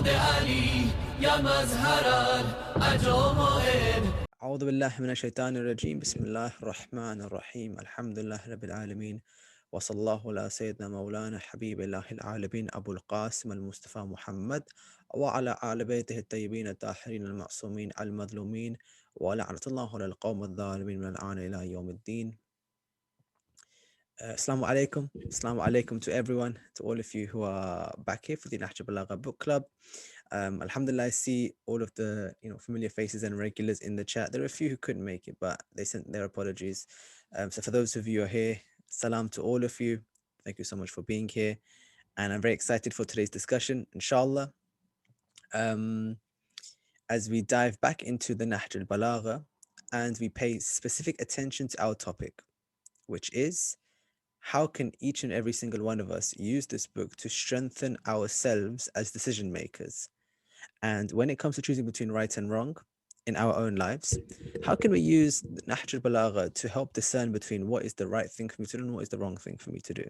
درود علی یا مظهر العجائب. أعوذ بالله من الشيطان الرجيم بسم الله الرحمن الرحيم الحمد لله رب العالمين وصلى الله على سيدنا مولانا حبيب الله العالمين أبو القاسم المصطفى محمد وعلى آل بيته الطيبين الطاهرين المعصومين المظلومين ولعنة الله على القوم الظالمين من الآن إلى يوم الدين. Assalamu alaikum to everyone, to all of you who are back here for the Nahjal Balagha Book Club. Alhamdulillah, I see all of the familiar faces and regulars in the chat. There are a few who couldn't make it, but they sent their apologies. So for those of you who are here, salam to all of you. Thank you so much for being here. And I'm very excited for today's discussion, inshallah. As we dive back into the Nahjal Balagha and we pay specific attention to our topic, which is how can each and every single one of us use this book to strengthen ourselves as decision makers? And when it comes to choosing between right and wrong in our own lives, how can we use Nahjal Balagha to help discern between what is the right thing for me to do and what is the wrong thing for me to do?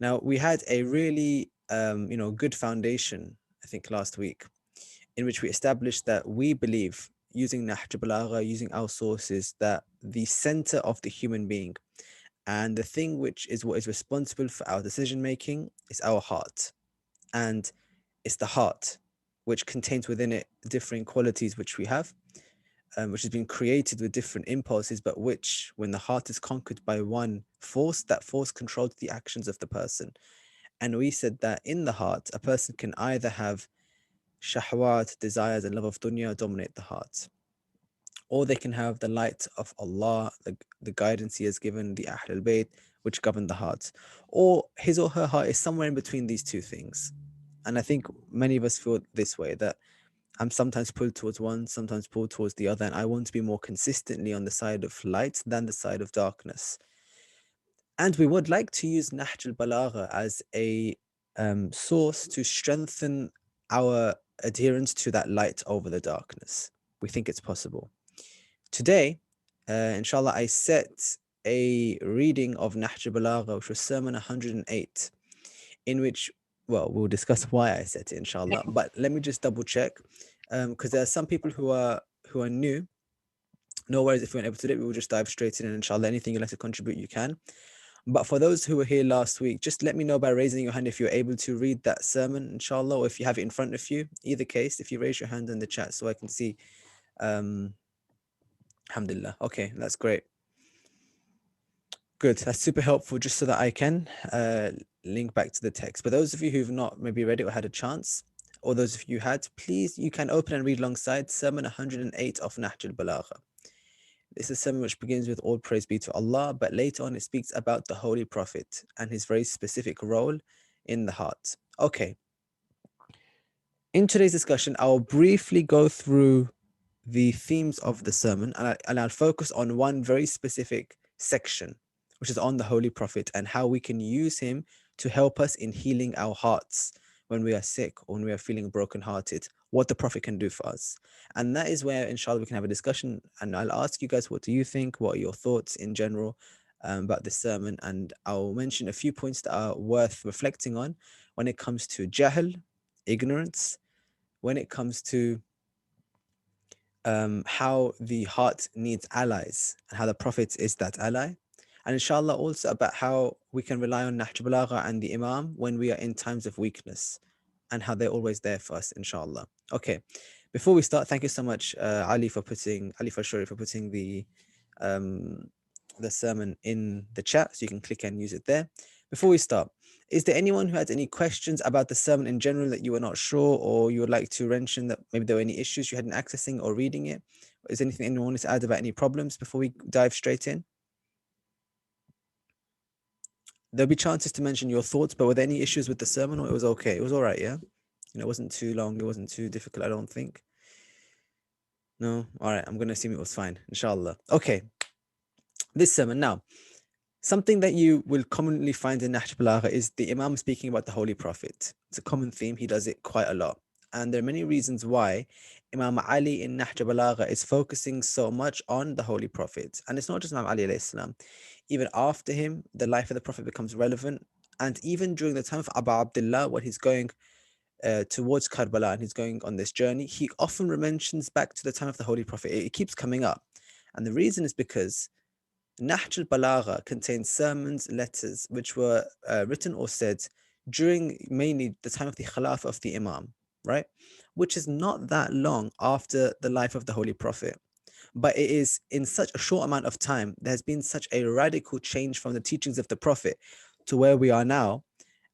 Now, we had a really good foundation, I think, last week, in which we established that we believe, using Nahjal Balagha, using our sources, that the center of the human being and the thing which is what is responsible for our decision making is our heart. And it's the heart which contains within it different qualities which we have, which has been created with different impulses, but which, when the heart is conquered by one force, that force controls the actions of the person. And we said that in the heart, a person can either have shahwat, desires, and love of dunya dominate the heart, or they can have the light of Allah, the guidance He has given, the Ahlul Bayt, which govern the heart, or his or her heart is somewhere in between these two things. And I think many of us feel this way, that I'm sometimes pulled towards one, sometimes pulled towards the other, and I want to be more consistently on the side of light than the side of darkness. And we would like to use Nahjal Balagha as a source to strengthen our adherence to that light over the darkness. We think it's possible. Today, inshallah, I set a reading of Nahjal Balagha, which was Sermon 108, in which, well, we'll discuss why I set it, inshallah. But let me just double check, because there are some people who are new. No worries if we're not able to do it, we will just dive straight in, and inshallah, anything you'd like to contribute, you can. But for those who were here last week, just let me know by raising your hand if you're able to read that sermon, inshallah, or if you have it in front of you. Either case, if you raise your hand in the chat so I can see. Alhamdulillah. Okay, that's great. Good. That's super helpful, just so that I can link back to the text. But those of you who've not maybe read it or had a chance, or those of you who had, please, you can open and read alongside Sermon 108 of Nahjal Balagha. This is a sermon which begins with all praise be to Allah, but later on it speaks about the Holy Prophet and his very specific role in the heart. Okay. In today's discussion, I'll briefly go through the themes of the sermon, and I'll focus on one very specific section, which is on the Holy Prophet and how we can use him to help us in healing our hearts when we are sick or when we are feeling brokenhearted, what the Prophet can do for us. And that is where, inshallah, we can have a discussion, and I'll ask you guys, what do you think? What are your thoughts in general about this sermon? And I'll mention a few points that are worth reflecting on when it comes to jahl, ignorance, when it comes to how the heart needs allies and how the Prophet is that ally. And inshallah also about how we can rely on Nahjal Balagha and the Imam when we are in times of weakness and how they're always there for us, inshallah. Okay, before we start, thank you so much, Ali Fashuri, for putting the sermon in the chat, so you can click and use it there. Before we start, is there anyone who had any questions about the sermon in general that you were not sure, or you would like to mention that maybe there were any issues you had in accessing or reading it? Is there anything anyone wants to add about any problems before we dive straight in? There'll be chances to mention your thoughts, but were there any issues with the sermon, or it was okay? It was all right, yeah? It wasn't too long, it wasn't too difficult, I don't think. No? All right, I'm going to assume it was fine, inshallah. Okay, this sermon now. Something that you will commonly find in Nahjal Balagha is the Imam speaking about the Holy Prophet. It's a common theme, he does it quite a lot. And there are many reasons why Imam Ali in Nahjal Balagha is focusing so much on the Holy Prophet. And it's not just Imam Ali alayhi salam. Even after him, the life of the Prophet becomes relevant. And even during the time of Abu Abdullah, when he's going towards Karbala and he's going on this journey, he often mentions back to the time of the Holy Prophet. It keeps coming up. And the reason is because Nahjal Balagha contains sermons, letters, which were written or said during mainly the time of the Khilafah of the Imam, right? Which is not that long after the life of the Holy Prophet. But it is in such a short amount of time, there's been such a radical change from the teachings of the Prophet to where we are now.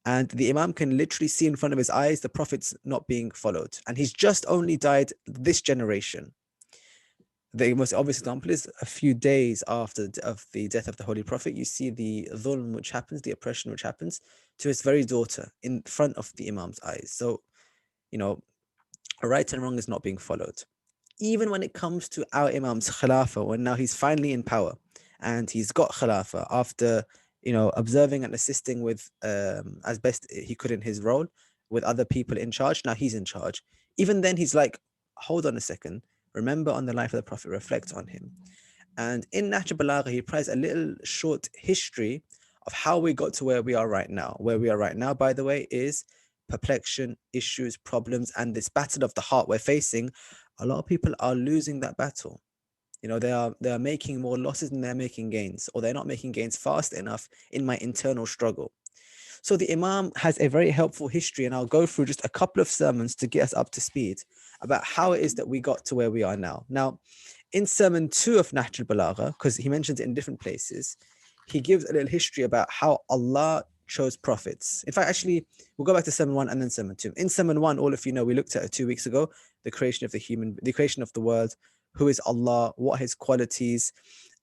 And the Imam can literally see in front of his eyes the Prophet's not being followed. And he's just only died this generation. The most obvious example is a few days after the death of the Holy Prophet, you see the dhulm which happens, the oppression which happens to his very daughter in front of the Imam's eyes. So, you know, right and wrong is not being followed. Even when it comes to our Imam's Khilafah, when now he's finally in power and he's got Khilafah after, observing and assisting with, as best he could in his role, with other people in charge, now he's in charge. Even then, he's like, hold on a second, remember on the life of the Prophet, reflect on him. And in Nahjal Balagha, he provides a little short history of how we got to where we are right now. Where we are right now, by the way, is perplexion, issues, problems, and this battle of the heart we're facing. A lot of people are losing that battle. They are making more losses than they're making gains, or they're not making gains fast enough in my internal struggle. So the Imam has a very helpful history, and I'll go through just a couple of sermons to get us up to speed about how it is that we got to where we are now. Now, in Sermon 2 of Nahjal Balagha, because he mentions it in different places, he gives a little history about how Allah chose prophets. In fact, actually, we'll go back to Sermon 1 and then Sermon 2. In Sermon 1, all of you know, we looked at it 2 weeks ago, the creation of the creation of the world, who is Allah, what his qualities,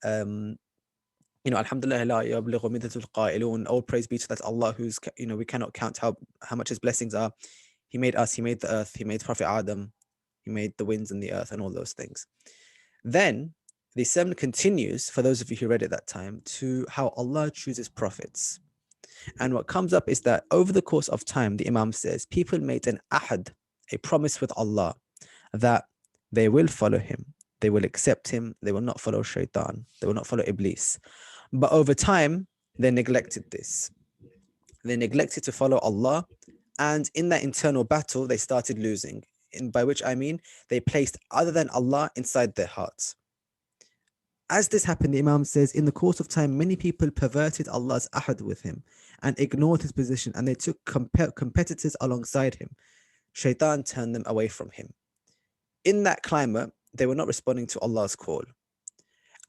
Alhamdulillah, la yablughu middatul qa'ilun. All praise be to that Allah who's, we cannot count how much his blessings are. He made us, he made the earth, he made Prophet Adam, he made the winds and the earth and all those things. Then the sermon continues, for those of you who read it that time, to how Allah chooses prophets. And what comes up is that over the course of time, the Imam says, people made an ahad, a promise with Allah, that they will follow him, they will accept him, they will not follow shaitan, they will not follow Iblis. But over time, they neglected this. They neglected to follow Allah. And in that internal battle, they started losing. And by which I mean, they placed other than Allah inside their hearts. As this happened, the Imam says, in the course of time, many people perverted Allah's ahad with him and ignored his position, and they took competitors alongside him. Shaitan turned them away from him. In that climate, they were not responding to Allah's call.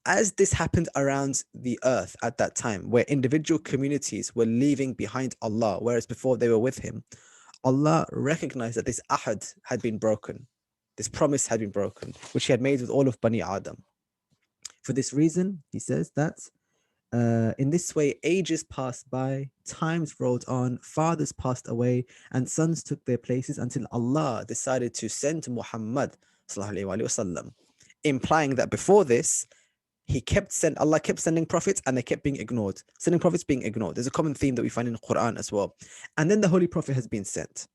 As this happened around the earth at that time, where individual communities were leaving behind Allah, whereas before they were with him, Allah recognized that this ahad had been broken. This promise had been broken, which he had made with all of Bani Adam. For this reason, he says that in this way, ages passed by, times rolled on, fathers passed away, and sons took their places until Allah decided to send Muhammad, implying that before this, Allah kept sending prophets and they kept being ignored. Sending prophets being ignored. There's a common theme that we find in the Quran as well. And then the Holy Prophet has been sent.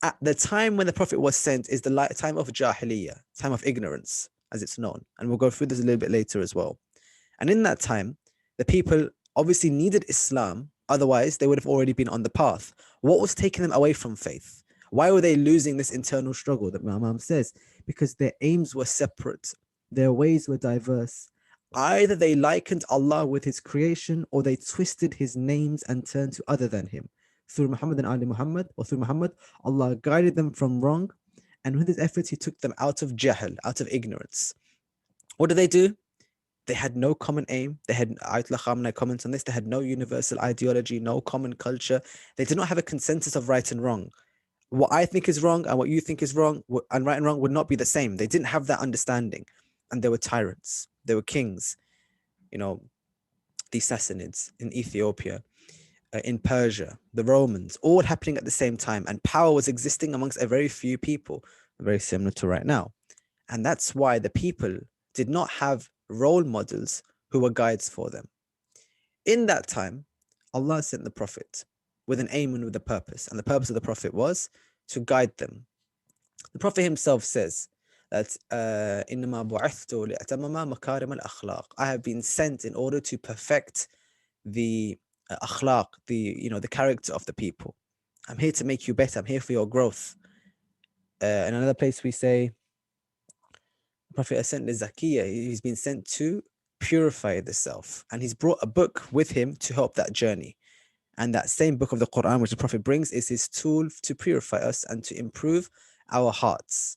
At the time when the Prophet was sent is the time of Jahiliyyah, time of ignorance, as it's known. And we'll go through this a little bit later as well. And in that time, the people obviously needed Islam. Otherwise, they would have already been on the path. What was taking them away from faith? Why were they losing this internal struggle that Imam says? Because their aims were separate. Their ways were diverse. Either they likened Allah with his creation, or they twisted his names and turned to other than him. Through Muhammad and Ali Muhammad, or through Muhammad, Allah guided them from wrong, and with his efforts, he took them out of jahl, out of ignorance. What did they do? They had no common aim. They had, Ayatollah Khamenei comments on this, they had no universal ideology, no common culture. They did not have a consensus of right and wrong. What I think is wrong and what you think is wrong and right and wrong would not be the same. They didn't have that understanding. And they were tyrants. They were kings. The Sassanids in Ethiopia, in Persia, the Romans, all happening at the same time. And power was existing amongst a very few people, very similar to right now. And that's why the people did not have role models who were guides for them. In that time, Allah sent the Prophet with an aim and with a purpose. And the purpose of the Prophet was to guide them. The Prophet himself says that إِنَّمَا بُعِثْتُ لِأَتَمَّمَ مَكَارِمَ الْأَخْلَاقِ. I have been sent in order to perfect the akhlaq, the character of the people. I'm here to make you better. I'm here for your growth. In another place, we say, the Prophet is sent to Zakiyah. He's been sent to purify the self. And he's brought a book with him to help that journey. And that same book of the Quran, which the Prophet brings, is his tool to purify us and to improve our hearts.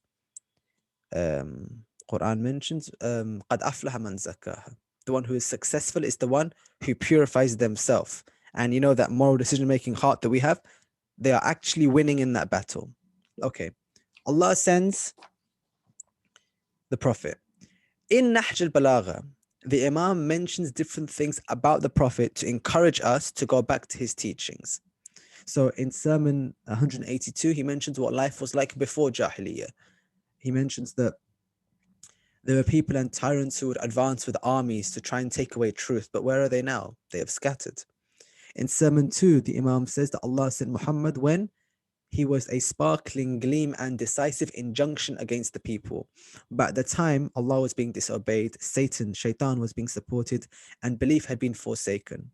Quran mentions, قَدْ أَفْلَحَ مَنْ زَكَّاهَا. The one who is successful is the one who purifies themselves. And you know that moral decision-making heart that we have, they are actually winning in that battle. Okay. Allah sends the Prophet. In Nahjal Balagha, the Imam mentions different things about the Prophet to encourage us to go back to his teachings. So in Sermon 182, he mentions what life was like before Jahiliyyah. He mentions that there were people and tyrants who would advance with armies to try and take away truth, but where are they now? They have scattered. In Sermon 2, the Imam says that Allah sent Muhammad when he was a sparkling gleam and decisive injunction against the people. But at the time, Allah was being disobeyed, Shaitan was being supported, and belief had been forsaken.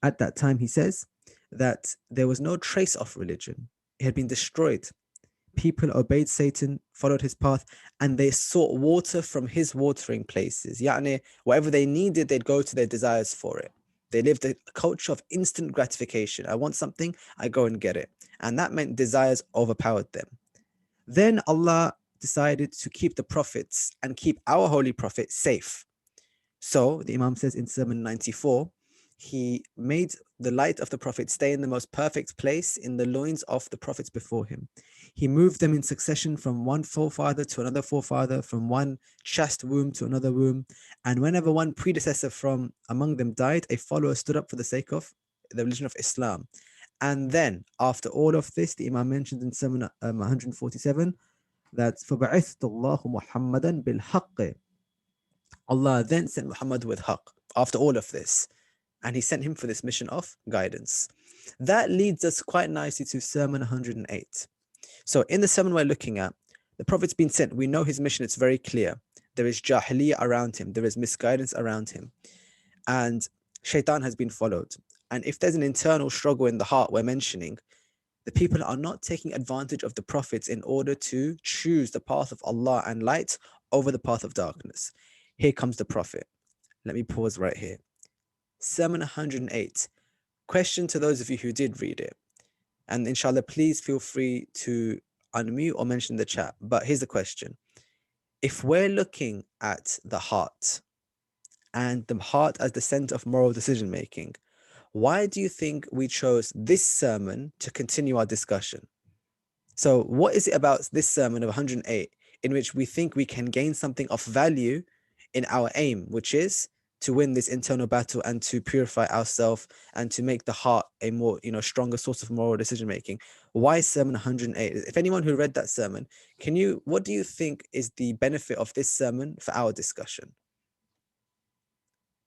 At that time, he says that there was no trace of religion. It had been destroyed. People obeyed Satan, followed his path, and they sought water from his watering places. Yani, whatever they needed, they'd go to their desires for it. They lived a culture of instant gratification. I want something, I go and get it. And that meant desires overpowered them. Then Allah decided to keep the prophets and keep our holy prophet safe. So the Imam says in Sermon 94, he made the light of the prophet stay in the most perfect place in the loins of the prophets before him. He moved them in succession from one forefather to another forefather, from one chaste womb to another womb. And whenever one predecessor from among them died, a follower stood up for the sake of the religion of Islam. And then, after all of this, the Imam mentioned in Sermon 147 that فَبَعِثْتُ اللَّهُ مُحَمَّدًا بِالْحَقِّ. Allah then sent Muhammad with haqq after all of this. And he sent him for this mission of guidance. That leads us quite nicely to Sermon 108. So in the sermon we're looking at, the Prophet's been sent. We know his mission, it's very clear. There is jahiliyyah around him. There is misguidance around him. And shaitan has been followed. And if there's an internal struggle in the heart we're mentioning, the people are not taking advantage of the prophets in order to choose the path of Allah and light over the path of darkness. Here comes the Prophet. Let me pause right here. Sermon 108. Question to those of you who did read it. And inshallah, please feel free to unmute or mention the chat. But here's the question. If we're looking at the heart and the heart as the center of moral decision making, why do you think we chose this sermon to continue our discussion? So what is it about this sermon of 108 in which we think we can gain something of value in our aim, which is to win this internal battle and to purify ourselves and to make the heart a more, stronger source of moral decision making? Why sermon 108? If anyone who read that sermon, what do you think is the benefit of this sermon for our discussion?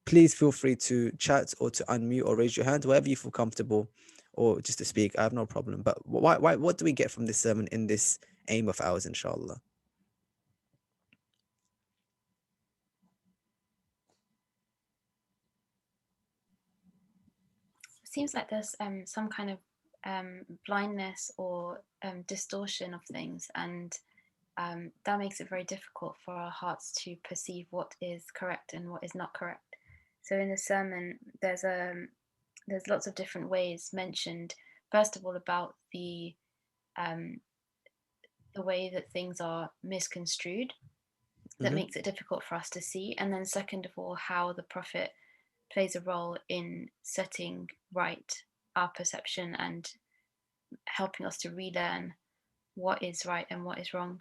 Please feel free to chat or to unmute or raise your hand, wherever you feel comfortable, or just to speak. I have no problem. But what do we get from this sermon in this aim of ours, inshallah? Seems like there's some kind of blindness or distortion of things, and that makes it very difficult for our hearts to perceive what is correct and what is not correct. So in the sermon, there's lots of different ways mentioned. First of all, about the way that things are misconstrued, that makes it difficult for us to see. And then second of all, how the Prophet plays a role in setting right our perception and helping us to relearn what is right and what is wrong.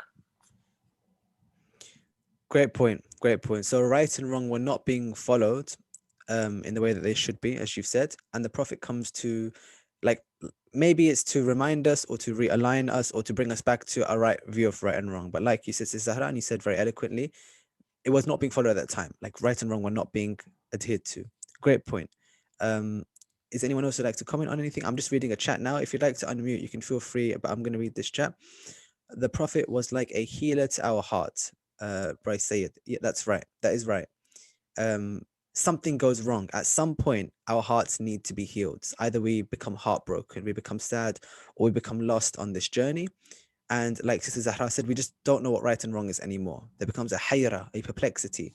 Great point. So right and wrong were not being followed in the way that they should be, as you've said. And the Prophet comes to, maybe it's to remind us or to realign us or to bring us back to a right view of right and wrong. But like you said, Sis Zahra, and you said very eloquently, it was not being followed at that time. Like right and wrong were not being adhered to. Great point. Is anyone else would like to comment on anything? I'm just reading a chat now. If you'd like to unmute, you can feel free, but I'm going to read this chat. The Prophet was like a healer to our heart. Bryce Sayed. Yeah, that's right. That is right. something goes wrong. At some point, our hearts need to be healed. Either we become heartbroken, we become sad, or we become lost on this journey. And like Sister Zahra said, we just don't know what right and wrong is anymore. There becomes a hayra, a perplexity.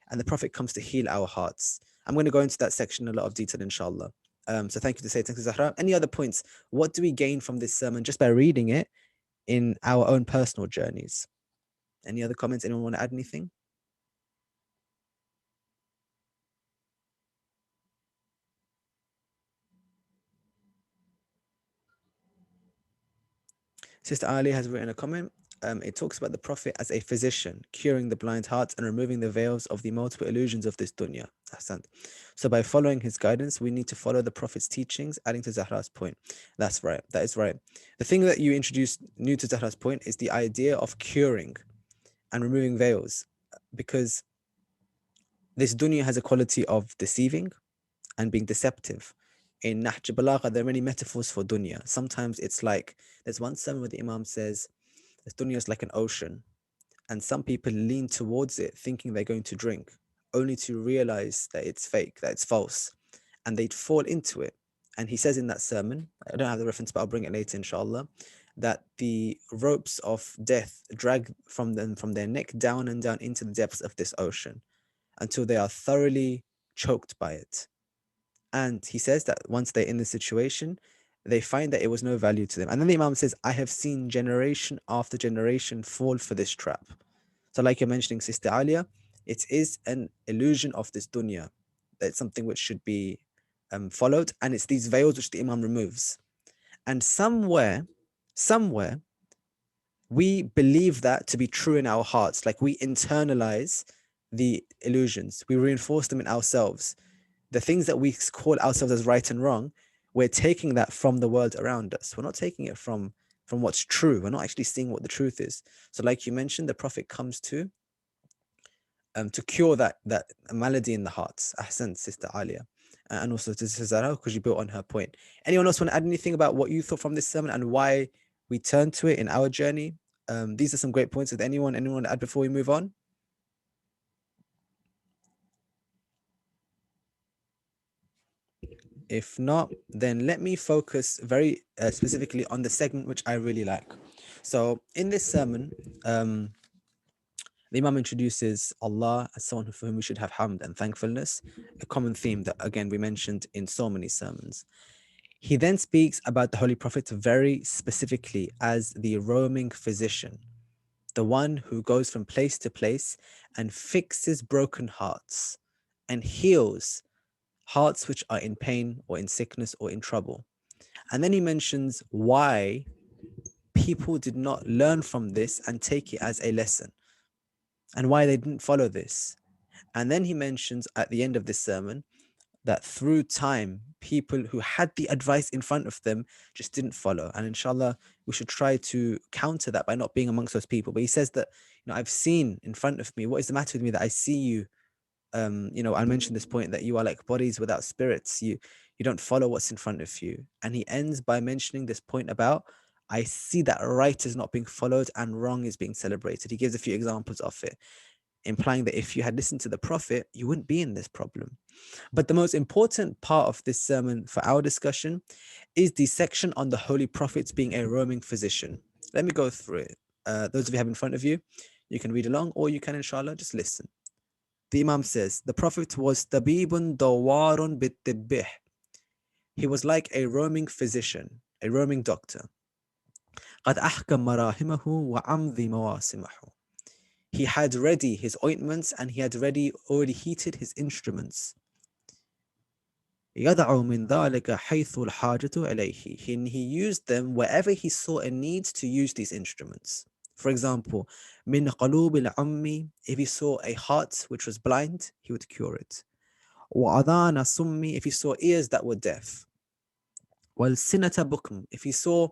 And the Prophet comes to heal our hearts. I'm going to go into that section in a lot of detail, inshallah. So thank you to say, thank you, Zahra. Any other points? What do we gain from this sermon just by reading it in our own personal journeys? Any other comments? Anyone want to add anything? Sister Ali has written a comment. It talks about the Prophet as a physician, curing the blind hearts and removing the veils of the multiple illusions of this dunya. Ahsan. So by following his guidance, we need to follow the Prophet's teachings, adding to Zahra's point. That's right. That is right. The thing that you introduced new to Zahra's point is the idea of curing and removing veils, because this dunya has a quality of deceiving and being deceptive. In Nahjal Balagha, there are many metaphors for dunya. Sometimes it's like, there's one sermon where the Imam says, this dunya is like an ocean, and some people lean towards it thinking they're going to drink, only to realize that it's fake, that it's false, and they'd fall into it. And he says in that sermon, I don't have the reference, but I'll bring it later, inshallah, that the ropes of death drag from them from their neck down and down into the depths of this ocean until they are thoroughly choked by it. And he says that once they're in the situation, they find that it was no value to them. And then the Imam says, I have seen generation after generation fall for this trap. So like you're mentioning, Sister Alia, it is an illusion of this dunya. That's something which should be followed. And it's these veils which the Imam removes. And somewhere, we believe that to be true in our hearts. Like we internalize the illusions. We reinforce them in ourselves. The things that we call ourselves as right and wrong, we're taking that from the world around us. We're not taking it from what's true. We're not actually seeing what the truth is. So like you mentioned, the Prophet comes to cure that malady in the hearts. Ahsan, Sister Alia. And also to Sister Zara, because you built on her point. Anyone else want to add anything about what you thought from this sermon and why we turn to it in our journey? These are some great points. With anyone want to add before we move on? If not, then let me focus very specifically on the segment which I really like. So in this sermon, the Imam introduces Allah as someone for whom we should have hamd and thankfulness, a common theme that, again, we mentioned in so many sermons. He then speaks about the Holy Prophet very specifically as the roaming physician, the one who goes from place to place and fixes broken hearts and heals hearts which are in pain or in sickness or in trouble. And then he mentions why people did not learn from this and take it as a lesson, and why they didn't follow this. And then he mentions at the end of this sermon that through time, people who had the advice in front of them just didn't follow. And inshallah, we should try to counter that by not being amongst those people. But he says that, I've seen in front of me, what is the matter with me that I see you? I mentioned this point that you are like bodies without spirits. You don't follow what's in front of you. And he ends by mentioning this point about, I see that right is not being followed and wrong is being celebrated. He gives a few examples of it, implying that if you had listened to the Prophet, you wouldn't be in this problem. But the most important part of this sermon for our discussion is the section on the Holy Prophets being a roaming physician. Let me go through it. Those of you have in front of you, you can read along, or you can, inshallah, just listen. The Imam says, the Prophet was tabibun dawarun bitibbih. He was like a roaming physician, a roaming doctor. قد أحكم مراهمه وعمض مواسمه. He had ready his ointments and he had already heated his instruments. يضع من ذلك حيث الحاجة إليه. He used them wherever he saw a need to use these instruments. For example, من قلوب العمي, if he saw a heart which was blind, he would cure it. وأذان الصم, if he saw ears that were deaf. والسنة بكم, if he saw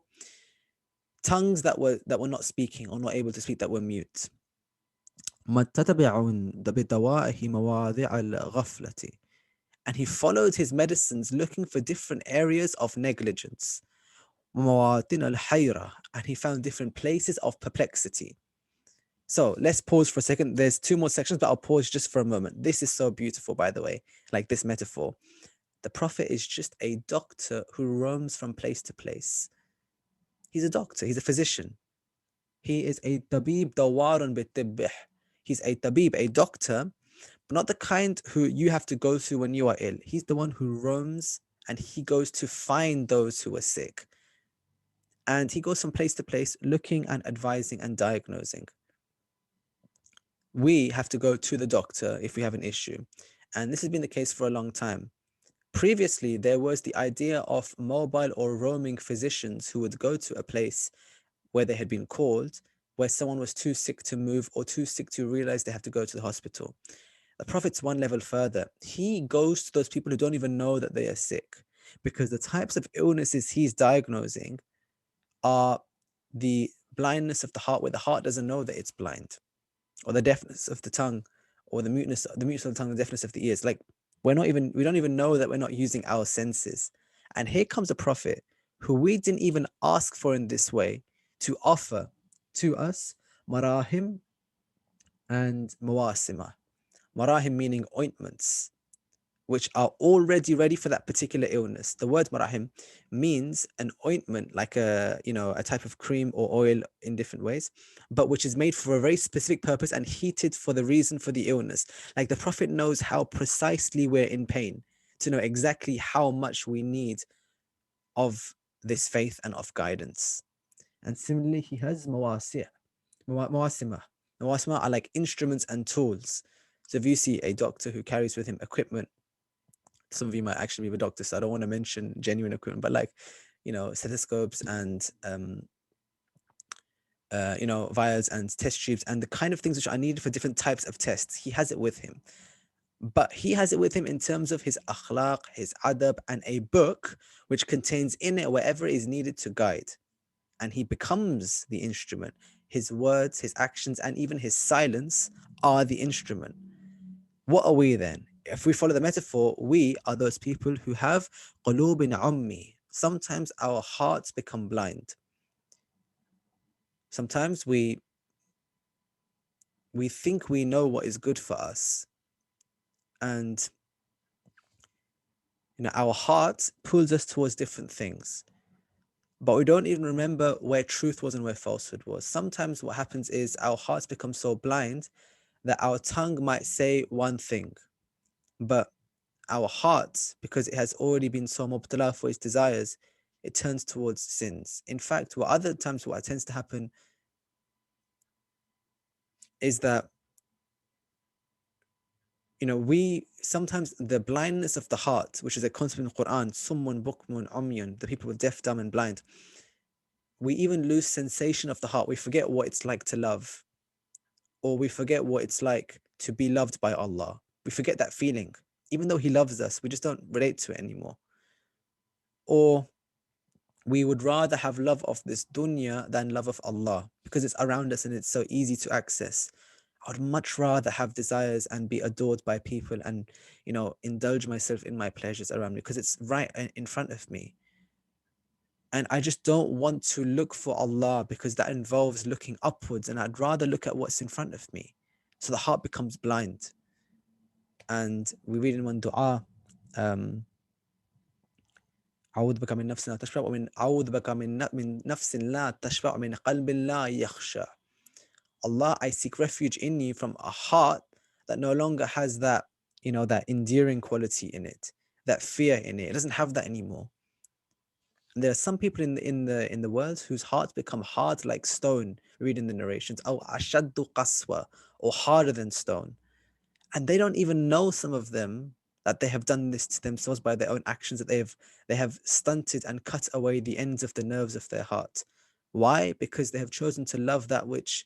tongues that were not speaking or not able to speak, that were mute. متتبع بدوائه مواضع الغفلة. And he followed his medicines looking for different areas of negligence. مواطن الحيرة, and he found different places of perplexity. So let's pause for a second. There's two more sections, but I'll pause just for a moment. This is so beautiful, by the way, like this metaphor. The Prophet is just a doctor who roams from place to place. He's a doctor, he's a physician. He is a tabib dawarun bitibbih. He's a tabib, a doctor, but not the kind who you have to go to when you are ill. He's the one who roams and he goes to find those who are sick. And he goes from place to place looking and advising and diagnosing. We have to go to the doctor if we have an issue. And this has been the case for a long time. Previously, there was the idea of mobile or roaming physicians who would go to a place where they had been called, where someone was too sick to move or too sick to realize they have to go to the hospital. The Prophet's one level further. He goes to those people who don't even know that they are sick, because the types of illnesses he's diagnosing are the blindness of the heart, where the heart doesn't know that it's blind, or the deafness of the tongue, or the muteness of the tongue, the deafness of the ears. Like we don't even know that we're not using our senses. And here comes a prophet who we didn't even ask for in this way to offer to us marahim and mawasima. Marahim meaning ointments, which are already ready for that particular illness. The word marahim means an ointment, like a type of cream or oil in different ways, but which is made for a very specific purpose and heated for the reason for the illness. Like the Prophet knows how precisely we're in pain, to know exactly how much we need of this faith and of guidance. And similarly, he has mawasima. Mawasima are like instruments and tools. So if you see a doctor who carries with him equipment, some of you might actually be a doctor, so I don't want to mention genuine equipment, but like, stethoscopes and vials and test tubes and the kind of things which are needed for different types of tests. He has it with him. But he has it with him in terms of his akhlaq, his adab, and a book which contains in it whatever is needed to guide. And he becomes the instrument. His words, his actions, and even his silence are the instrument. What are we then? If we follow the metaphor, we are those people who have qulubin ummi. Sometimes our hearts become blind. Sometimes we think we know what is good for us, and our heart pulls us towards different things, but we don't even remember where truth was and where falsehood was. Sometimes what happens is our hearts become so blind that our tongue might say one thing, but our heart, because it has already been so mubtala for its desires, it turns towards sins. In fact, what tends to happen is that we sometimes, the blindness of the heart, which is a concept in the Quran, summun bukmun umyun, the people with deaf, dumb, and blind, we even lose sensation of the heart. We forget what it's like to love, or we forget what it's like to be loved by Allah. We forget that feeling. Even though He loves us, we just don't relate to it anymore. Or we would rather have love of this dunya than love of Allah, because it's around us and it's so easy to access. I would much rather have desires and be adored by people and, indulge myself in my pleasures around me because it's right in front of me. And I just don't want to look for Allah because that involves looking upwards, and I'd rather look at what's in front of me. So the heart becomes blind. And we read in one dua, أعوذ بك من نفس لا تشبع ومن أعوذ بك من نفس لا تشبع من قلب لا يخشى. Allah, I seek refuge in you from a heart that no longer has that, that endearing quality in it, that fear in it. It doesn't have that anymore. And there are some people in the world whose hearts become hard like stone. Read in the narrations, أو أشد قسوة, or harder than stone. And they don't even know, some of them, that they have done this to themselves by their own actions, that they have stunted and cut away the ends of the nerves of their heart. Why? Because they have chosen to love that which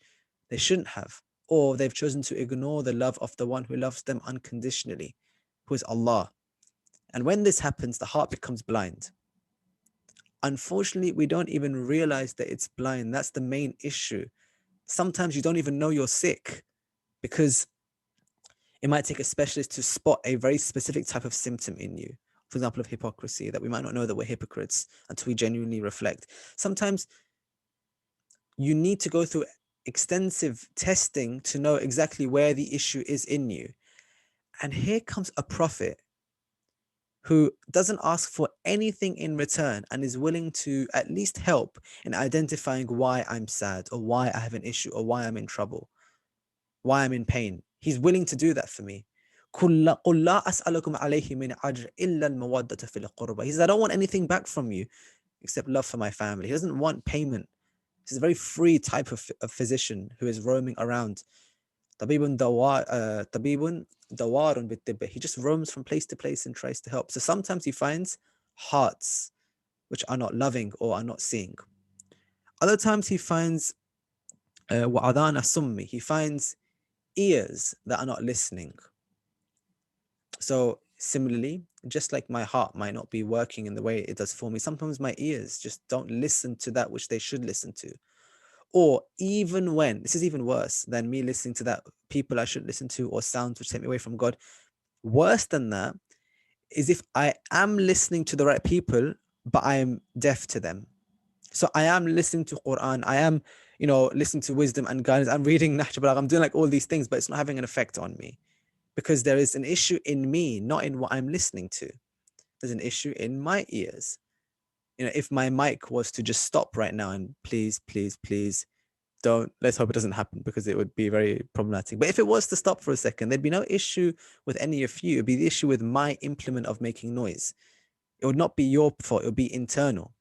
they shouldn't have, or they've chosen to ignore the love of the one who loves them unconditionally, who is Allah. And when this happens, the heart becomes blind. Unfortunately, we don't even realize that it's blind. That's the main issue. Sometimes you don't even know you're sick, because it might take a specialist to spot a very specific type of symptom in you. For example, of hypocrisy, that we might not know that we're hypocrites until we genuinely reflect. Sometimes you need to go through extensive testing to know exactly where the issue is in you. And here comes a prophet who doesn't ask for anything in return and is willing to at least help in identifying why I'm sad or why I have an issue or why I'm in trouble, why I'm in pain. He's willing to do that for me. قُلْ لَا أَسْأَلُكُمْ عَلَيْهِ مِنْ أَجْرٍ إِلَّا الْمَوَدَّةَ فِي الْقُرْبَى. He says, I don't want anything back from you except love for my family. He doesn't want payment. He's a very free type of physician who is roaming around. طبيب دوار بالطب. He just roams from place to place and tries to help. So sometimes he finds hearts which are not loving or are not seeing. Other times he finds وَعَذَانَ سُمِّ. He finds ears that are not listening. So similarly, just like my heart might not be working in the way it does for me, sometimes my ears just don't listen to that which they should listen to. Or even when, this is even worse than me listening to that people I shouldn't listen to or sounds which take me away from God. Worse than that is if I am listening to the right people, but I am deaf to them. So I am listening to Quran, I am, listening to wisdom and guidance, I'm reading Nahjal Balagha, I'm doing like all these things, but it's not having an effect on me. Because there is an issue in me, not in what I'm listening to. There's an issue in my ears. If my mic was to just stop right now and please, please, please, let's hope it doesn't happen because it would be very problematic. But if it was to stop for a second, there'd be no issue with any of you. It'd be the issue with my implement of making noise. It would not be your fault. It would be internal.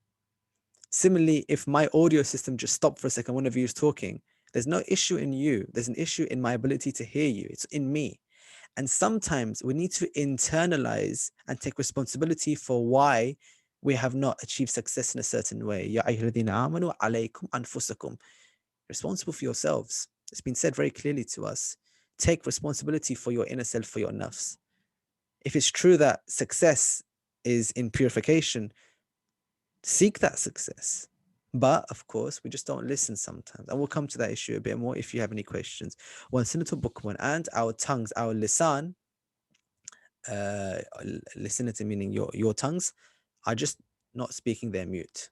Similarly, if my audio system just stopped for a second, one of you is talking, there's no issue in you. There's an issue in my ability to hear you. It's in me. And sometimes we need to internalize and take responsibility for why we have not achieved success in a certain way. Ya ayyuhalladhina amanu alaykum anfusakum. Responsible for yourselves. It's been said very clearly to us. Take responsibility for your inner self, for your nafs. If it's true that success is in purification, seek that success. But of course, we just don't listen sometimes. And we'll come to that issue a bit more if you have any questions. Bookman, and our tongues, our lisan, lisanati meaning your tongues, are just not speaking, they're mute.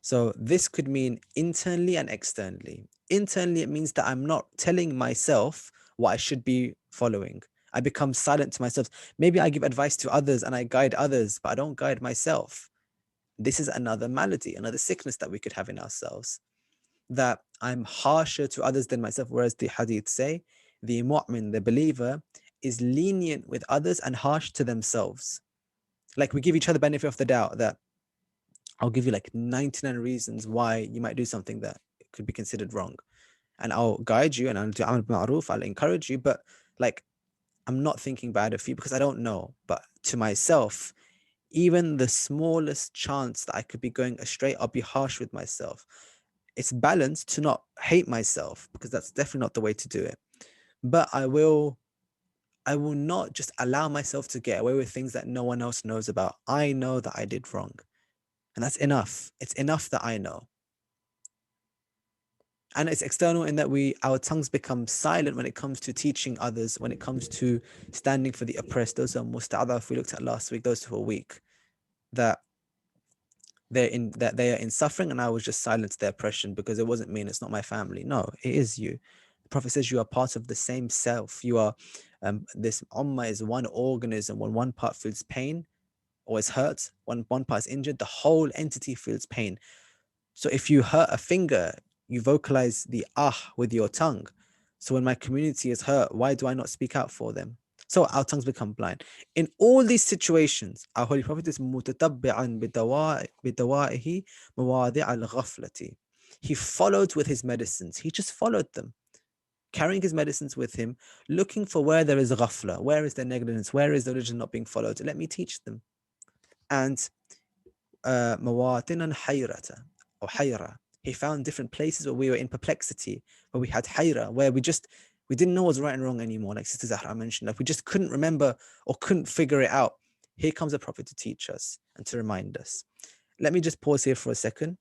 So this could mean internally and externally. Internally, it means that I'm not telling myself what I should be following. I become silent to myself. Maybe I give advice to others and I guide others, but I don't guide myself. This is another malady, another sickness that we could have in ourselves, that I'm harsher to others than myself. Whereas the hadith say, the mu'min, the believer, is lenient with others and harsh to themselves. Like we give each other benefit of the doubt that I'll give you like 99 reasons why you might do something that could be considered wrong. And I'll guide you and I'll do amal ma'roof, I'll encourage you, but like I'm not thinking bad of you because I don't know. But to myself, even the smallest chance that I could be going astray, I'll be harsh with myself. It's balanced to not hate myself because that's definitely not the way to do it. But I will not just allow myself to get away with things that no one else knows about. I know that I did wrong. And that's enough. It's enough that I know. And it's external in that our tongues become silent when it comes to teaching others, when it comes to standing for the oppressed. Those are musta'adaf we looked at last week, those who are weak, that they are in suffering, and I was just silent to their oppression because it wasn't me and it's not my family. No, it is you. The Prophet says you are part of the same self. You are this ummah is one organism. When one part feels pain or is hurt, when one part is injured, the whole entity feels pain. So if you hurt a finger, you vocalize the with your tongue. So when my community is hurt, why do I not speak out for them? So our tongues become blind. In all these situations, our Holy Prophet is مُتَتَبِّعًا بِدَوَائِهِ مَوَاضِعَ الْغَفْلَةِ. He followed with his medicines. He just followed them, carrying his medicines with him, looking for where there is ghafla, where is their negligence, where is the religion not being followed. Let me teach them. And مَوَاطِنًا حَيْرَةً or hayra. He found different places where we were in perplexity, where we had hayra, where we didn't know what was right and wrong anymore, like Sister Zahra mentioned. Like we just couldn't remember or couldn't figure it out. Here comes a prophet to teach us and to remind us. Let me just pause here for a second.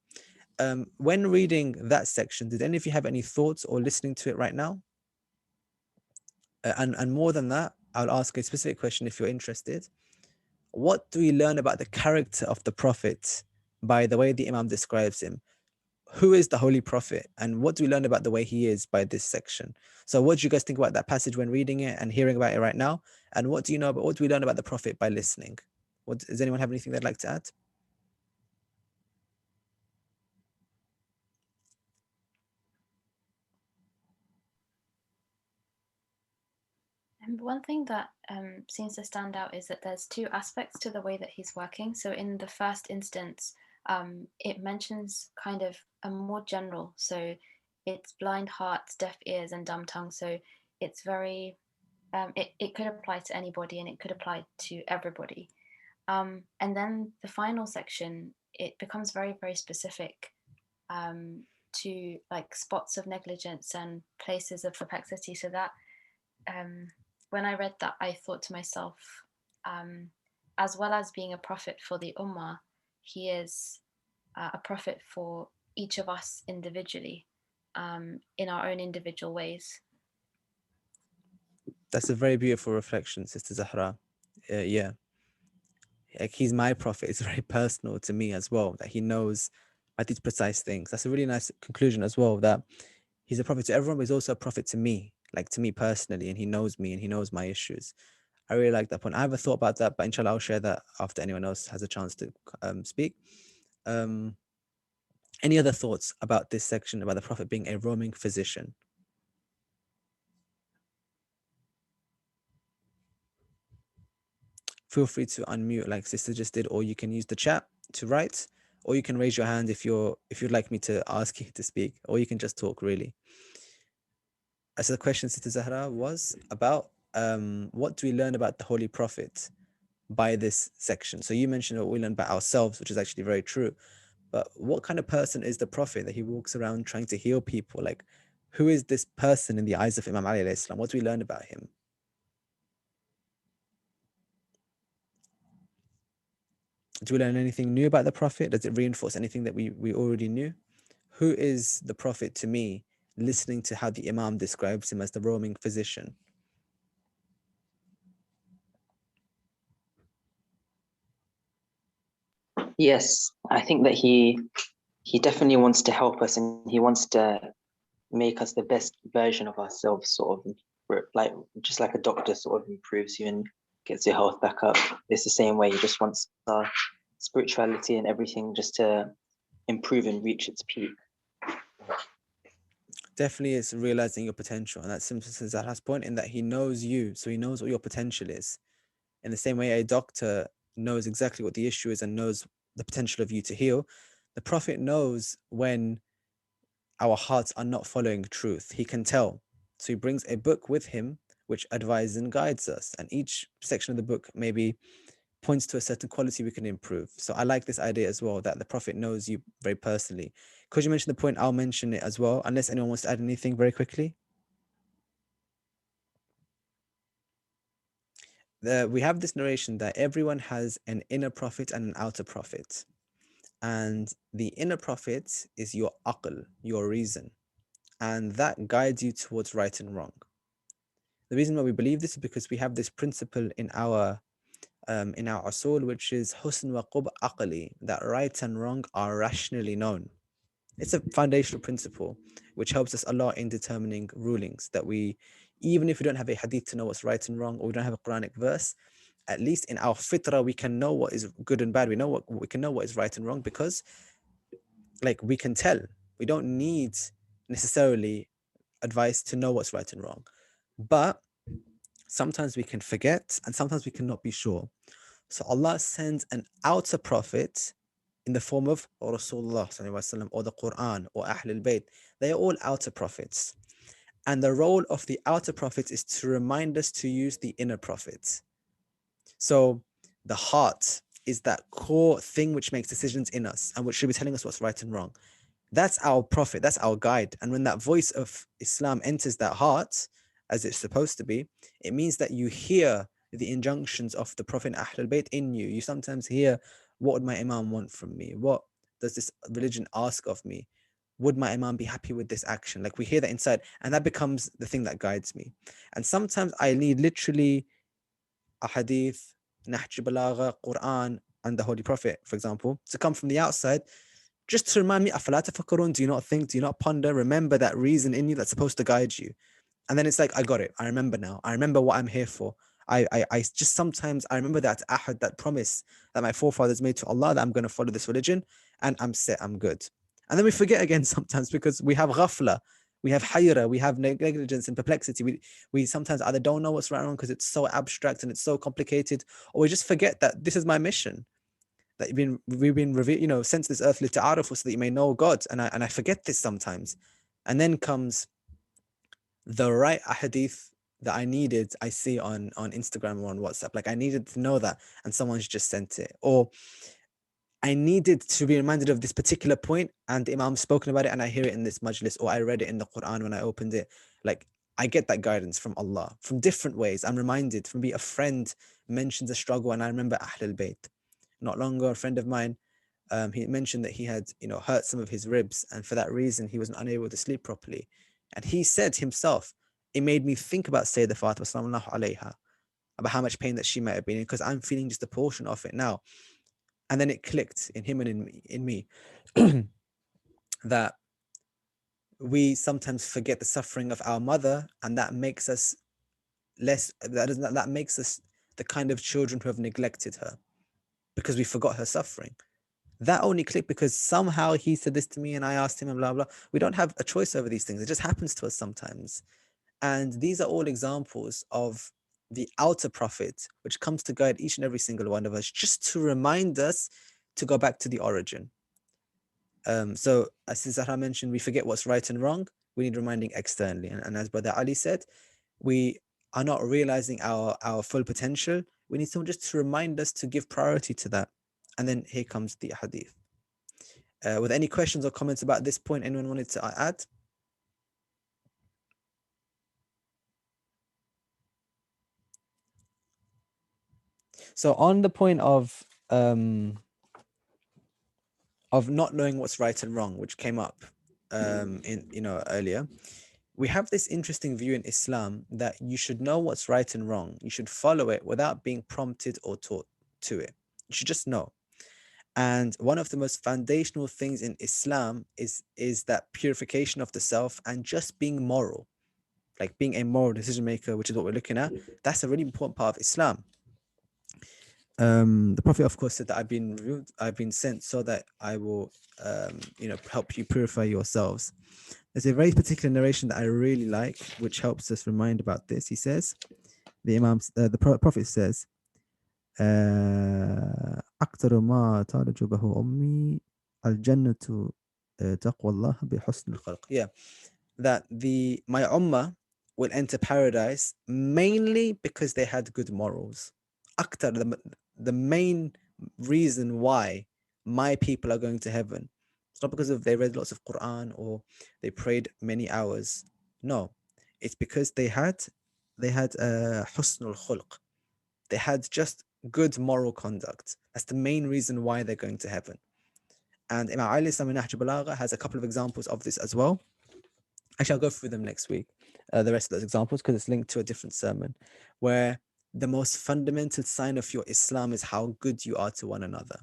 When reading that section, did any of you have any thoughts or listening to it right now? And more than that, I'll ask a specific question if you're interested. What do we learn about the character of the prophet by the way the Imam describes him? who is the Holy Prophet and what do we learn about the way he is by this section? So what do you guys think about that passage when reading it and hearing about it right now? And what do you know about, what do we learn about the Prophet by listening? Does anyone have anything they'd like to add? And one thing that seems to stand out is that there's two aspects to the way that he's working. So in the first instance, it mentions kind of a more general, so it's blind hearts, deaf ears, and dumb tongue. So it's very, it could apply to anybody and it could apply to everybody. And then the final section, it becomes very, very specific to like spots of negligence and places of perplexity. So that when I read that, I thought to myself, as well as being a prophet for the Ummah, he is a prophet for each of us individually, in our own individual ways. That's a very beautiful reflection, Sister Zahra. Yeah, like he's my prophet. It's very personal to me as well, that he knows at these precise things. That's a really nice conclusion as well, that he's a prophet to everyone, but he's also a prophet to me, like to me personally, and he knows me and he knows my issues. I really like that point. I haven't thought about that, but inshallah, I'll share that after anyone else has a chance to speak. Um, any other thoughts about this section about the Prophet being a roaming physician? Feel free to unmute like Sister just did, or you can use the chat to write, or you can raise your hand if you'd like me to ask you to speak, or you can just talk really. So the question, Sister Zahra, was about what do we learn about the Holy Prophet by this section? So you mentioned what we learn about ourselves, which is actually very true. But what kind of person is the Prophet that he walks around trying to heal people? Like, who is this person in the eyes of Imam Ali alayhi salam? What do we learn about him? Do we learn anything new about the Prophet? Does it reinforce anything that we already knew? Who is the Prophet to me, listening to how the Imam describes him as the roaming physician? Yes, I think that he definitely wants to help us, and he wants to make us the best version of ourselves, sort of like just like a doctor sort of improves you and gets your health back up. It's the same way. He just wants our spirituality and everything just to improve and reach its peak. Definitely it's realizing your potential, and that's simply to Zahra's point, in that he knows you, so he knows what your potential is. In the same way a doctor knows exactly what the issue is and knows the potential of you to heal, the Prophet knows when our hearts are not following truth. He can tell. So he brings a book with him which advises and guides us, and each section of the book maybe points to a certain quality we can improve. So I like this idea as well, that the Prophet knows you very personally. Could you mention the point? I'll mention it as well, unless anyone wants to add anything very quickly. We have this narration that everyone has an inner prophet and an outer prophet. And the inner prophet is your aql, your reason. And that guides you towards right and wrong. The reason why we believe this is because we have this principle in our usul, which is husn wa qub aqli, that right and wrong are rationally known. It's a foundational principle which helps us a lot in determining rulings, that we, even if we don't have a hadith to know what's right and wrong, or we don't have a Quranic verse, at least in our fitrah we can know what is good and bad. We can know what is right and wrong, because like we can tell. We don't need necessarily advice to know what's right and wrong. But sometimes we can forget, and sometimes we cannot be sure. So Allah sends an outer prophet in the form of Rasulullah or the Quran or Ahlul Bayt. They are all outer prophets. And the role of the outer prophet is to remind us to use the inner prophet. So the heart is that core thing which makes decisions in us and which should be telling us what's right and wrong. That's our prophet, that's our guide. And when that voice of Islam enters that heart, as it's supposed to be, it means that you hear the injunctions of the Prophet Ahlul Bayt in you. You sometimes hear, what would my Imam want from me? What does this religion ask of me? Would my Imam be happy with this action? Like we hear that inside, and that becomes the thing that guides me. And sometimes I need literally a hadith, Nahjal Balagha, Quran, and the Holy Prophet, for example, to come from the outside just to remind me, أَفَلَا تَفَكَّرُونَ, do you not think, do you not ponder, remember that reason in you that's supposed to guide you. And then it's like, I got it. I remember now. I remember what I'm here for. I just sometimes I remember that ahad, that promise that my forefathers made to Allah, that I'm going to follow this religion and I'm set, I'm good. And then we forget again sometimes because we have ghafla, we have hayra, we have negligence and perplexity. We sometimes either don't know what's right or wrong because it's so abstract and it's so complicated, or we just forget that this is my mission. That we've been revealed, since this earth lita'arafu, so that you may know God. And I forget this sometimes. And then comes the right hadith that I needed, I see on Instagram or on WhatsApp. Like I needed to know that, and someone's just sent it. Or I needed to be reminded of this particular point, and the Imam's spoken about it, and I hear it in this majlis, or I read it in the Quran when I opened it. Like I get that guidance from Allah from different ways. I'm reminded from a friend mentions a struggle, and I remember Ahlul Bayt. Not long ago, a friend of mine, he mentioned that he had, hurt some of his ribs, and for that reason, he was unable to sleep properly. And he said himself, it made me think about Sayyidah Fatima sallallahu alayha, about how much pain that she might have been in, because I'm feeling just a portion of it now. And then it clicked in him and in me that we sometimes forget the suffering of our mother, and that makes us that makes us the kind of children who have neglected her because we forgot her suffering. That only clicked because somehow he said this to me and I asked him and blah, blah. We don't have a choice over these things. It just happens to us sometimes. And these are all examples of the outer prophet, which comes to guide each and every single one of us, just to remind us to go back to the origin. So as Zahra mentioned, we forget what's right and wrong. We need reminding externally. And as Brother Ali said, we are not realizing our full potential. We need someone just to remind us to give priority to that. And then here comes the hadith. With any questions or comments about this point, anyone wanted to add? So on the point of not knowing what's right and wrong, which came up in earlier, we have this interesting view in Islam that you should know what's right and wrong. You should follow it without being prompted or taught to it. You should just know. And one of the most foundational things in Islam is that purification of the self and just being moral, like being a moral decision maker, which is what we're looking at. That's a really important part of Islam. The Prophet, of course, said that I've been sent so that I will, help you purify yourselves. There's a very particular narration that I really like, which helps us remind about this. He says, the Prophet says, أكثر ما ترجو به أمي الجنة تقوى الله بحسن الخلق. Yeah, that my ummah will enter paradise mainly because they had good morals. أكثر, the main reason why my people are going to heaven, it's not because they read lots of Quran or they prayed many hours. No, it's because they had husnul khulq. They had just good moral conduct. That's the main reason why they're going to heaven. And Imam Ali Nahjal Balagha has a couple of examples of this as well. Actually, I'll go through them next week, the rest of those examples, because it's linked to a different sermon, where the most fundamental sign of your Islam is how good you are to one another,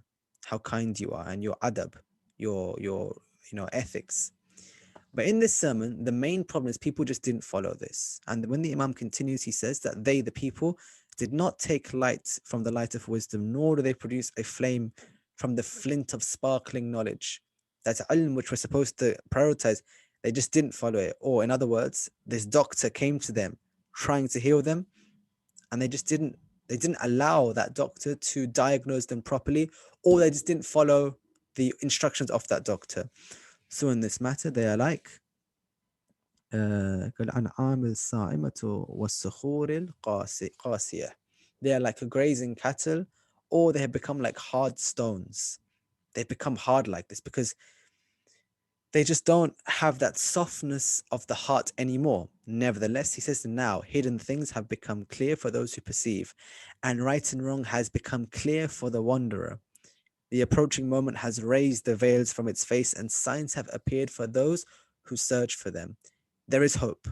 how kind you are, and your adab, your ethics. But in this sermon, the main problem is people just didn't follow this. And when the Imam continues, he says that they, the people, did not take light from the light of wisdom, nor do they produce a flame from the flint of sparkling knowledge. That's ilm, which we're supposed to prioritize. They just didn't follow it. Or in other words, this doctor came to them trying to heal them, and they didn't allow that doctor to diagnose them properly, or they just didn't follow the instructions of that doctor. So in this matter, they are like كالأنعام الصاعمة والصخور القاسية. They are like a grazing cattle, or they have become like hard stones. They become hard like this because they just don't have that softness of the heart anymore. Nevertheless, he says, now hidden things have become clear for those who perceive, and right and wrong has become clear for the wanderer. The approaching moment has raised the veils from its face, and signs have appeared for those who search for them. There is hope.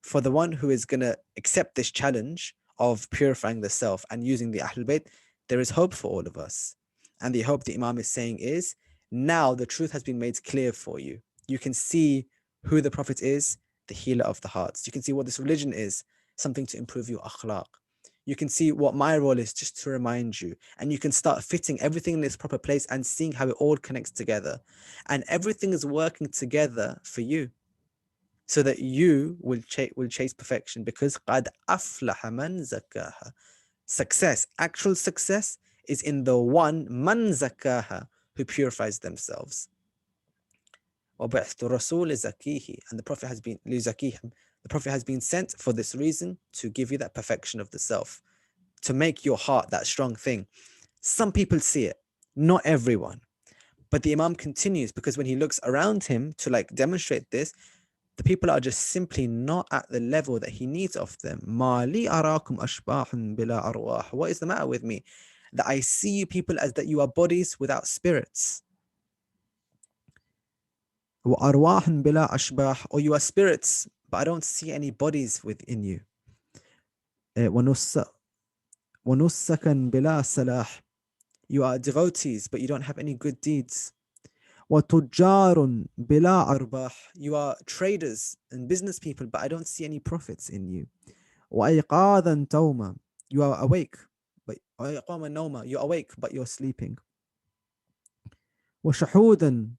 For the one who is going to accept this challenge of purifying the self and using the Ahlul Bayt, there is hope for all of us. And the hope the Imam is saying is, Now the truth has been made clear for you. You can see who the Prophet is, the healer of the hearts. You can see what this religion is, something to improve your akhlaq. You can see what my role is, just to remind you. And you can start fitting everything in its proper place and seeing how it all connects together. And everything is working together for you, so that you will chase perfection, because قَدْ أَفْلَحَ مَنْ زَكَّاهَا. Success, actual success, is in the one man zakaha, who purifies themselves. وَبَعْثُ الرَّسُولِ زَكِيهِ. And the Prophet has been لِزَكِيهِمْ. The Prophet has been sent for this reason, to give you that perfection of the self, to make your heart that strong thing. Some people see it, not everyone. But the Imam continues, because when he looks around him to like demonstrate this, the people are just simply not at the level that he needs of them. مَا لِي أَرَاكُمْ أَشْبَاحًا بِلَا أَرْوَاحٍ. What is the matter with me? That I see you people as that you are bodies without spirits. وَأَرْوَاحًا بِلَا أَشْبَاحٍ. Or you are spirits, but I don't see any bodies within you. وَنُسَّكًا بِلَا صَلَاحٍ. You are devotees, but you don't have any good deeds. وَتُجَّارٌ بِلَا أَرْبَاحٍ. You are traders and business people, but I don't see any profits in you. وَأَيْقَاظًا تَوْمًا. You are awake, but you're awake, but you're sleeping. وَشَحُودًا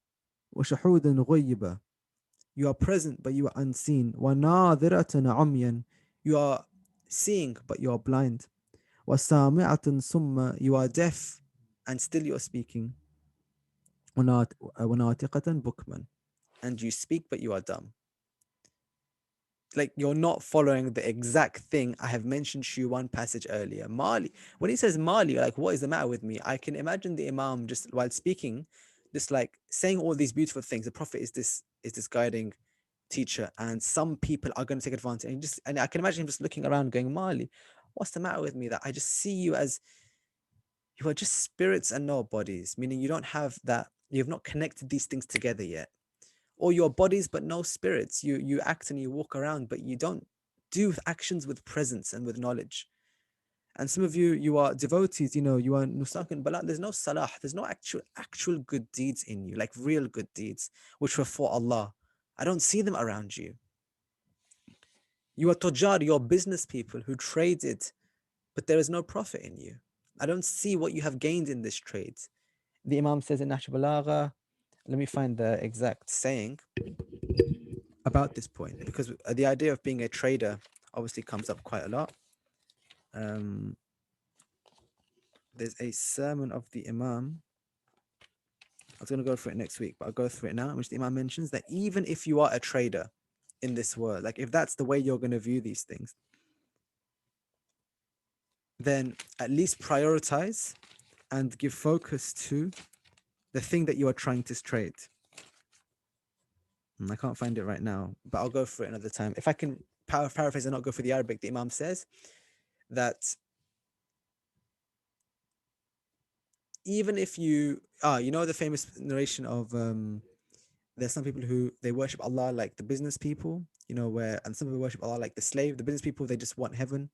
غُيِّبًا. You are present, but you are unseen. وَنَاظِرَةً عُمْيًا. You are seeing, but you are blind. وَسَامِعَةً صُمًّا. You are deaf, and still you are speaking. وَنَاطِقَةً بُكْمًا. And you speak, but you are dumb. Like, you're not following the exact thing I have mentioned to you one passage earlier. Mali. When he says Mali, you're like, what is the matter with me? I can imagine the Imam just while speaking, just like saying all these beautiful things. The Prophet is this guiding teacher, and some people are going to take advantage. And I can imagine him just looking around going, Mali, what's the matter with me? That I just see you as you are just spirits and no bodies, meaning you don't have that, you've not connected these things together yet. Or your bodies but no spirits. You act and you walk around, but you don't do actions with presence and with knowledge. And some of you are devotees, you are nusakin, but there's no salah, there's no actual good deeds in you, like real good deeds, which were for Allah. I don't see them around you. You are tujar, you're business people who traded, but there is no profit in you. I don't see what you have gained in this trade. The Imam says in Nahjal Balagha, let me find the exact saying about this point, because the idea of being a trader obviously comes up quite a lot. There's a sermon of the Imam. I was going to go through it next week, but I'll go through it now, in which the Imam mentions that even if you are a trader in this world, like if that's the way you're going to view these things, then at least prioritize and give focus to the thing that you are trying to trade. I can't find it right now, but I'll go through it another time. If I can paraphrase and not go for the Arabic, the Imam says that even if you know the famous narration of there's some people who they worship Allah like the business people, and some people worship Allah like the slave. The business people, they just want heaven,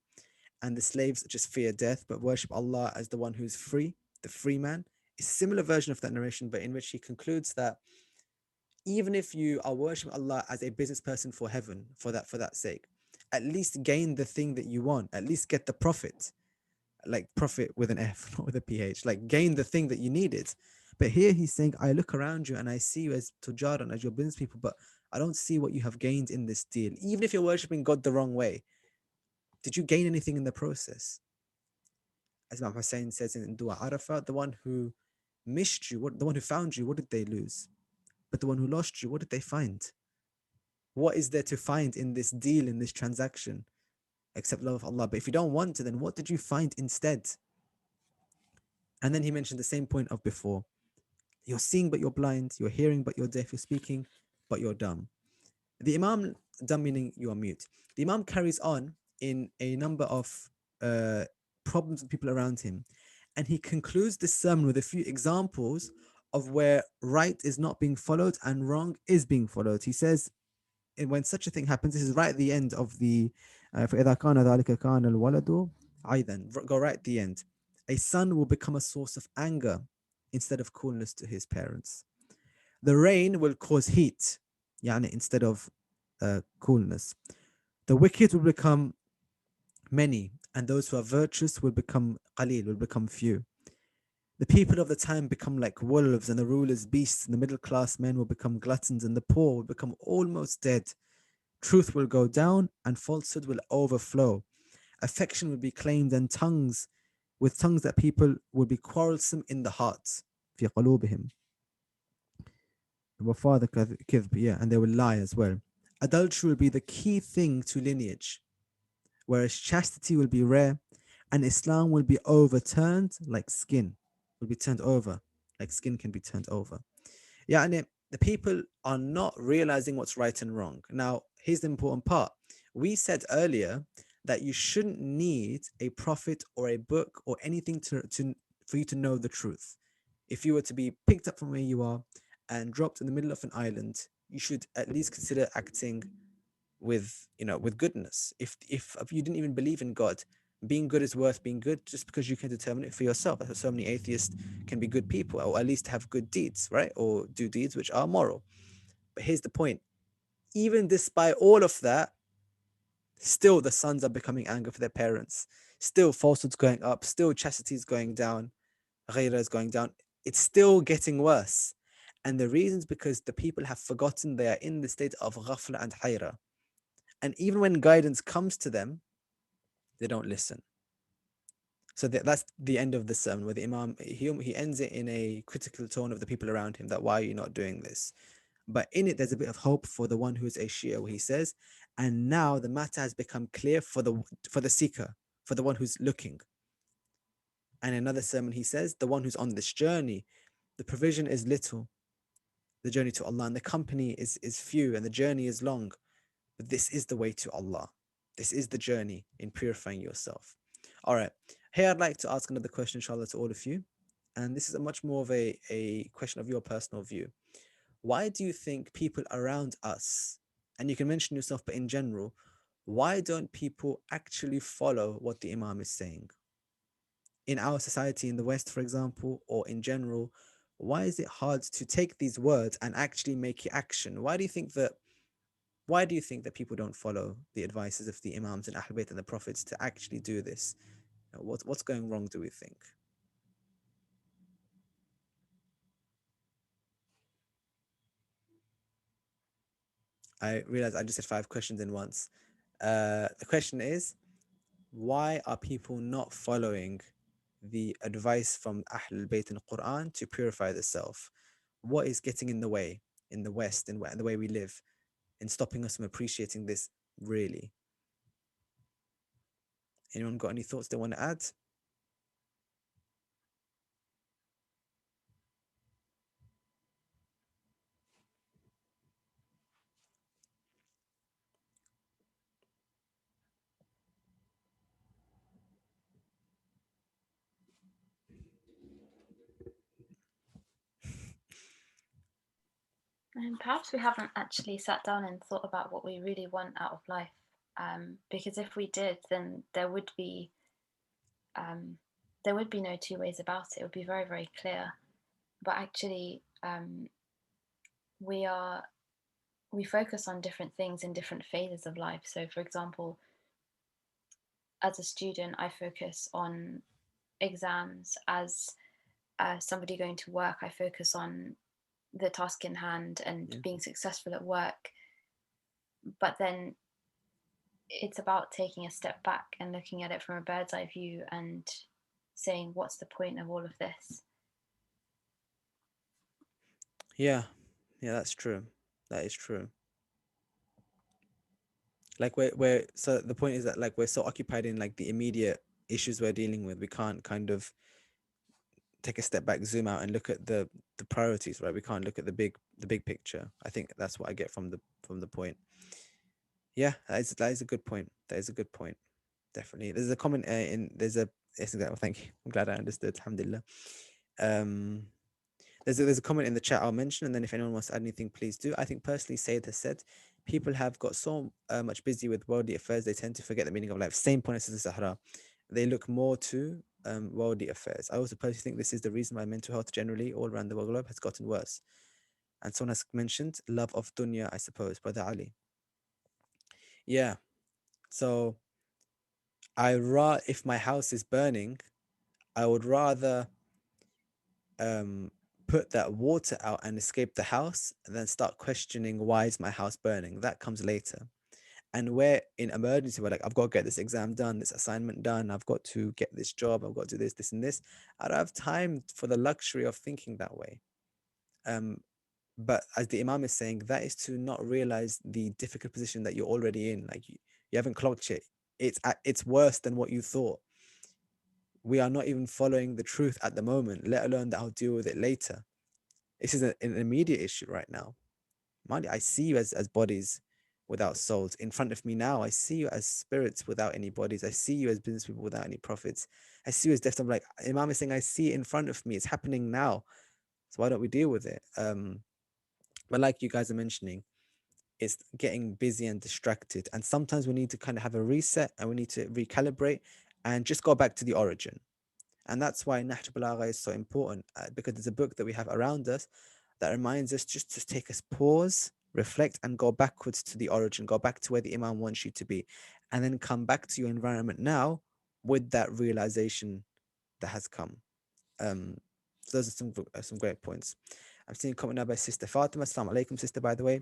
and the slaves just fear death, but worship Allah as the one who's free, the free man. It's a similar version of that narration, but in which he concludes that even if you are worshiping Allah as a business person for heaven, for that sake, at least gain the thing that you want, at least get the profit, like profit with an F, not with a PH, like gain the thing that you needed. But here he's saying, I look around you and I see you as tujaran, as your business people, but I don't see what you have gained in this deal. Even if you're worshipping God the wrong way, did you gain anything in the process? As Imam Hussein says in Dua Arafah, the one who missed you, the one who found you, what did they lose? But the one who lost you, what did they find? What is there to find in this deal, in this transaction, except love of Allah? But if you don't want to, then what did you find instead? And then he mentioned the same point of before. You're seeing, but you're blind. You're hearing, but you're deaf. You're speaking, but you're dumb. The Imam, dumb meaning you are mute. The Imam carries on in a number of problems with people around him. And he concludes this sermon with a few examples of where right is not being followed and wrong is being followed. He says, when such a thing happens, this is right at the end of the فَإِذَا كَانَ ذَلِكَ كَانَ الْوَلَدُ عَيْدًا. Go right at the end. A son will become a source of anger instead of coolness to his parents. The rain will cause heat, يعني instead of coolness. The wicked will become many, and those who are virtuous will become qalil, will become few. The people of the time become like wolves, and the rulers beasts, and the middle class men will become gluttons, and the poor will become almost dead. Truth will go down, and falsehood will overflow. Affection will be claimed, and with tongues that people will be quarrelsome in the hearts. في قلوبهم. وفاذا كذب, yeah, and they will lie as well. Adultery will be the key thing to lineage, whereas chastity will be rare, and Islam will be overturned like skin, will be turned over, like skin can be turned over. Yeah, and the people are not realizing what's right and wrong. Now, here's the important part. We said earlier that you shouldn't need a prophet or a book or anything for you to know the truth. If you were to be picked up from where you are and dropped in the middle of an island, you should at least consider acting with with goodness. If you didn't even believe in God, being good is worth being good just because you can determine it for yourself. That's why so many atheists can be good people, or at least have good deeds, right? Or do deeds which are moral. But here's the point. Even despite all of that, still the sons are becoming angry for their parents. Still falsehood's going up. Still chastity is going down. Ghaira is going down. It's still getting worse. And the reason's because the people have forgotten they are in the state of ghafla and hayra. And even when guidance comes to them, they don't listen. So that's the end of the sermon, where the Imam, he ends it in a critical tone of the people around him, that why are you not doing this? But in it, there's a bit of hope for the one who is a Shia, where he says, and now the matter has become clear for the seeker, for the one who's looking. And another sermon, he says, the one who's on this journey, the provision is little, the journey to Allah, and the company is few, and the journey is long. But this is the way to Allah. This is the journey in purifying yourself. All right. Here, I'd like to ask another question, inshallah, to all of you. And this is a much more of a question of your personal view. Why do you think people around us, and you can mention yourself, but in general, why don't people actually follow what the Imam is saying? In our society, in the West, for example, or in general, why is it hard to take these words and actually make it action? Why do you think that people don't follow the advices of the Imams and Ahl Bayt and the Prophets to actually do this? What's going wrong, do we think? I realized I just said 5 questions in once. The question is, why are people not following the advice from Ahl Bayt and Quran to purify the self? What is getting in the way in the West and the way we live, and stopping us from appreciating this really? Anyone got any thoughts they want to add? And perhaps we haven't actually sat down and thought about what we really want out of life. Because if we did, then there would be no two ways about it. It would be very, very clear. But actually, we focus on different things in different phases of life. So, for example, as a student, I focus on exams. As somebody going to work, I focus on the task in hand and being successful at work. But then it's about taking a step back and looking at it from a bird's eye view and saying, what's the point of all of this? Yeah, that's true. That is true. Like we're so the point is that like we're so occupied in like the immediate issues we're dealing with, we can't kind of take a step back, zoom out, and look at the priorities, right? We can't look at the big picture. I think that's what I get from the point. Yeah, that is a good point. That is a good point. Definitely. There's a comment yes, exactly. Thank you. I'm glad I understood. Alhamdulillah. There's a comment in the chat I'll mention, and then if anyone wants to add anything, please do. I think personally, Sayyid has said, people have got so much busy with worldly affairs, they tend to forget the meaning of life. Same point as the Sahara. they look more to worldly affairs. I also personally think this is the reason why mental health generally all around the globe has gotten worse. And someone has mentioned love of dunya, I suppose, Brother Ali. Yeah. So if my house is burning, I would rather um put that water out and escape the house than start questioning why is my house burning. That comes later. And we're in emergency, we're like, I've got to get this exam done, this assignment done, I've got to get this job, I've got to do this, this, and this. I don't have time for the luxury of thinking that way. Um, but as the Imam is saying, that is to not realize the difficult position that you're already in. Like you haven't clocked it. It's worse than what you thought. We are not even following the truth at the moment, let alone that I'll deal with it later. This is an immediate issue right now. Mind you, I see you as bodies without souls. In front of me now, I see you as spirits without any bodies. I see you as business people without any profits. I see you as death. I'm like, Imam is saying, I see it in front of me. It's happening now. So why don't we deal with it? But like you guys are mentioning, it's getting busy and distracted. And sometimes we need to kind of have a reset and we need to recalibrate and just go back to the origin. And that's why Nahjal Balagha is so important, because it's a book that we have around us that reminds us just to take us pause, reflect, and go backwards to the origin, go back to where the Imam wants you to be, and then come back to your environment now with that realization that has come. Um, so those are some great points. I'm seeing a comment now by Sister Fatima. Assalamu alaikum, sister, by the way.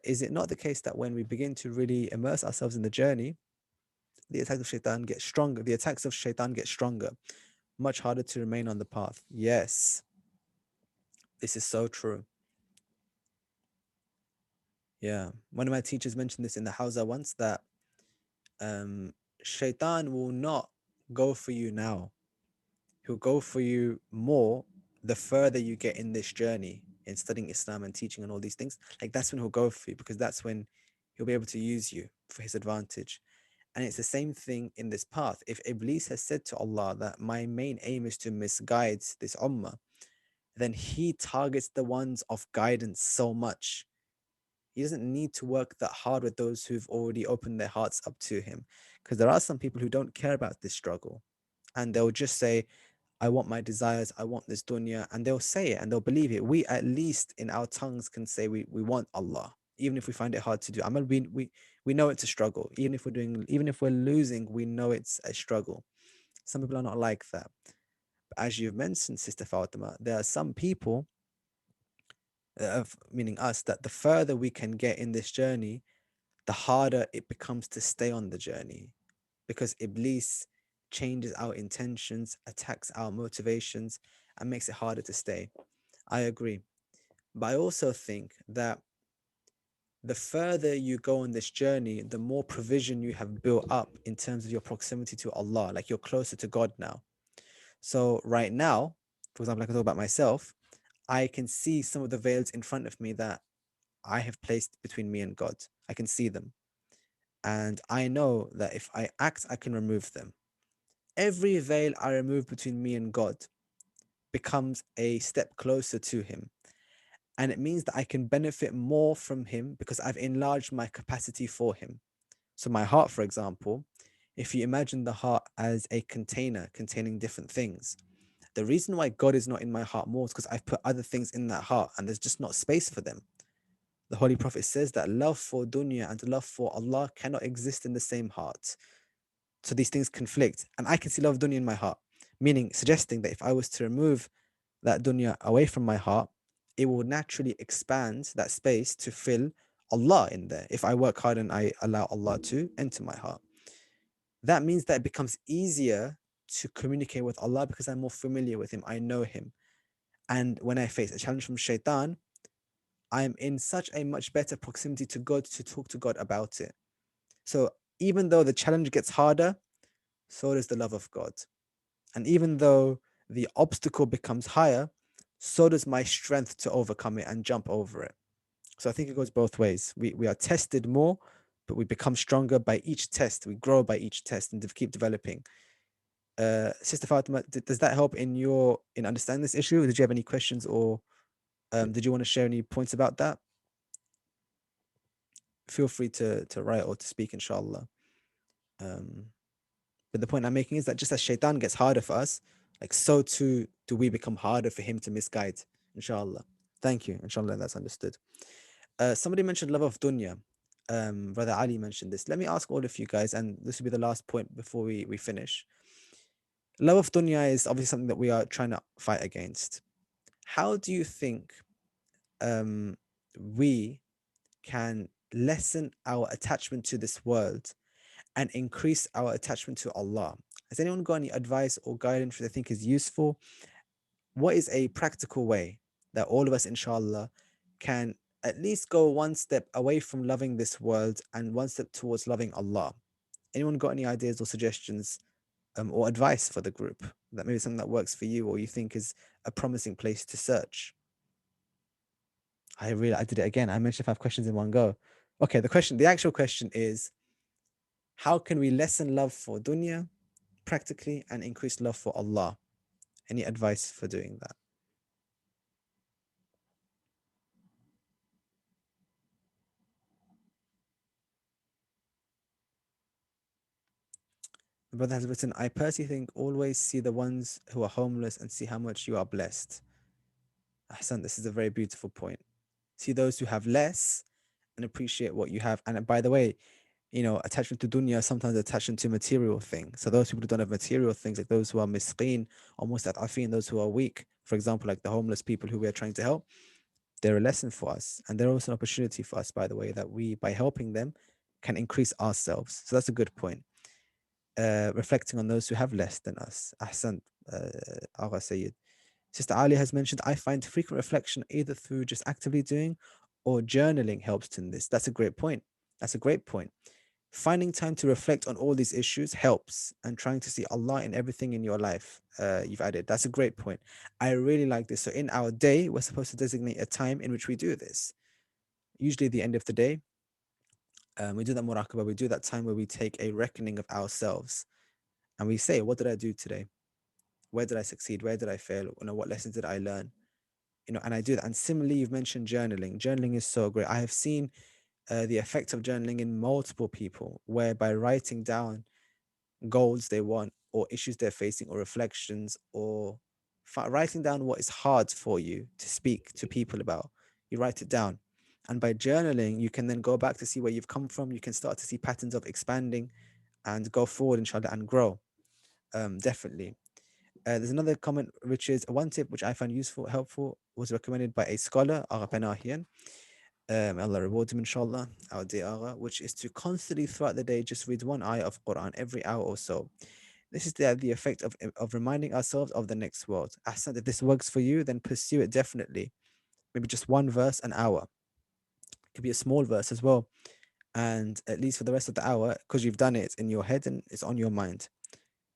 Is it not the case that when we begin to really immerse ourselves in the journey, the attacks of shaitan get stronger? The attacks of shaitan get stronger, much harder to remain on the path. Yes, this is so true. Yeah, one of my teachers mentioned this in the Hausa once, that shaitan will not go for you now. He'll go for you more the further you get in this journey in studying Islam and teaching and all these things. Like that's when he'll go for you, because that's when he'll be able to use you for his advantage. And it's the same thing in this path. If Iblis has said to Allah that my main aim is to misguide this ummah, then he targets the ones of guidance so much. He doesn't need to work that hard with those who've already opened their hearts up to him. Because there are some people who don't care about this struggle. And they'll just say, I want my desires, I want this dunya. And they'll say it and they'll believe it. We, at least in our tongues, can say we want Allah, even if we find it hard to do. I mean, we know it's a struggle. Even if we're losing, we know it's a struggle. Some people are not like that. But as you've mentioned, Sister Fatima, there are some people, meaning us, that the further we can get in this journey, the harder it becomes to stay on the journey, because Iblis changes our intentions, attacks our motivations, and makes it harder to stay. I agree. But I also think that the further you go on this journey, the more provision you have built up in terms of your proximity to Allah, like you're closer to God now. So right now, for example, I can talk about myself, I can see some of the veils in front of me that I have placed between me and God. I can see them. And I know that if I act, I can remove them. Every veil I remove between me and God becomes a step closer to Him. And it means that I can benefit more from Him because I've enlarged my capacity for Him. So, my heart, for example, if you imagine the heart as a container containing different things, the reason why God is not in my heart more is because I've put other things in that heart and there's just not space for them. The Holy Prophet says that love for dunya and love for Allah cannot exist in the same heart. So these things conflict. And I can see love of dunya in my heart, meaning suggesting that if I was to remove that dunya away from my heart, it will naturally expand that space to fill Allah in there. If I work hard and I allow Allah to enter my heart, that means that it becomes easier to communicate with Allah because I'm more familiar with Him. I know Him. And when I face a challenge from shaitan, I'm in such a much better proximity to God to talk to God about it. So even though the challenge gets harder, so does the love of God. And even though the obstacle becomes higher, so does my strength to overcome it and jump over it. So I think it goes both ways. We are tested more, but we become stronger by each test. We grow by each test and keep developing. Sister Fatima, does that help in understanding this issue? Did you have any questions, or did you want to share any points about that? Feel free to write or to speak, inshallah. But the point I'm making is that just as shaitan gets harder for us, like so too do we become harder for him to misguide. Inshallah. Thank you. Inshallah, that's understood. Somebody mentioned love of dunya. Brother Ali mentioned this. Let me ask all of you guys, and this will be the last point before we finish. Love of dunya is obviously something that we are trying to fight against. How do you think we can lessen our attachment to this world and increase our attachment to Allah? Has anyone got any advice or guidance that they think is useful? What is a practical way that all of us, inshallah, can at least go one step away from loving this world and one step towards loving Allah? Anyone got any ideas or suggestions or advice for the group that maybe something that works for you or you think is a promising place to search? I did it again. I mentioned 5 questions in one go. Okay, the actual question is, how can we lessen love for dunya practically and increase love for Allah? Any advice for doing that? The brother has written, I personally think always see the ones who are homeless and see how much you are blessed. Ahsan, this is a very beautiful point. See those who have less and appreciate what you have. And by the way, attachment to dunya sometimes attachment to material things. So those people who don't have material things, like those who are misqeen, almost at afin, those who are weak, for example, like the homeless people who we are trying to help, they're a lesson for us. And they're also an opportunity for us, by the way, that we, by helping them, can increase ourselves. So that's a good point. Reflecting on those who have less than us. Ahsan, Agha Sayyid. Sister Ali has mentioned, I find frequent reflection either through just actively doing or journaling helps in this. That's a great point. That's a great point. Finding time to reflect on all these issues helps, and trying to see Allah in everything in your life. You've added. That's a great point. I really like this. So in our day, we're supposed to designate a time in which we do this. Usually at the end of the day, we do that muraqabah. We do that time where we take a reckoning of ourselves and we say, what did I do today? Where did I succeed? Where did I fail? What lessons did I learn? And I do that. And similarly, you've mentioned journaling. Journaling is so great. I have seen the effect of journaling in multiple people, where by writing down goals they want or issues they're facing or reflections or writing down what is hard for you to speak to people about, you write it down. And by journaling, you can then go back to see where you've come from. You can start to see patterns of expanding and go forward, inshallah, and grow. Definitely. There's another comment, which is one tip which I found useful, helpful, was recommended by a scholar, Agha Panahian. Allah reward him, inshallah, our dear Agha, which is to constantly throughout the day just read one ayah of Quran every hour or so. This is the effect of reminding ourselves of the next world. Ahsan, if this works for you, then pursue it definitely. Maybe just one verse an hour. It could be a small verse as well. And at least for the rest of the hour, because you've done it, it's in your head and it's on your mind.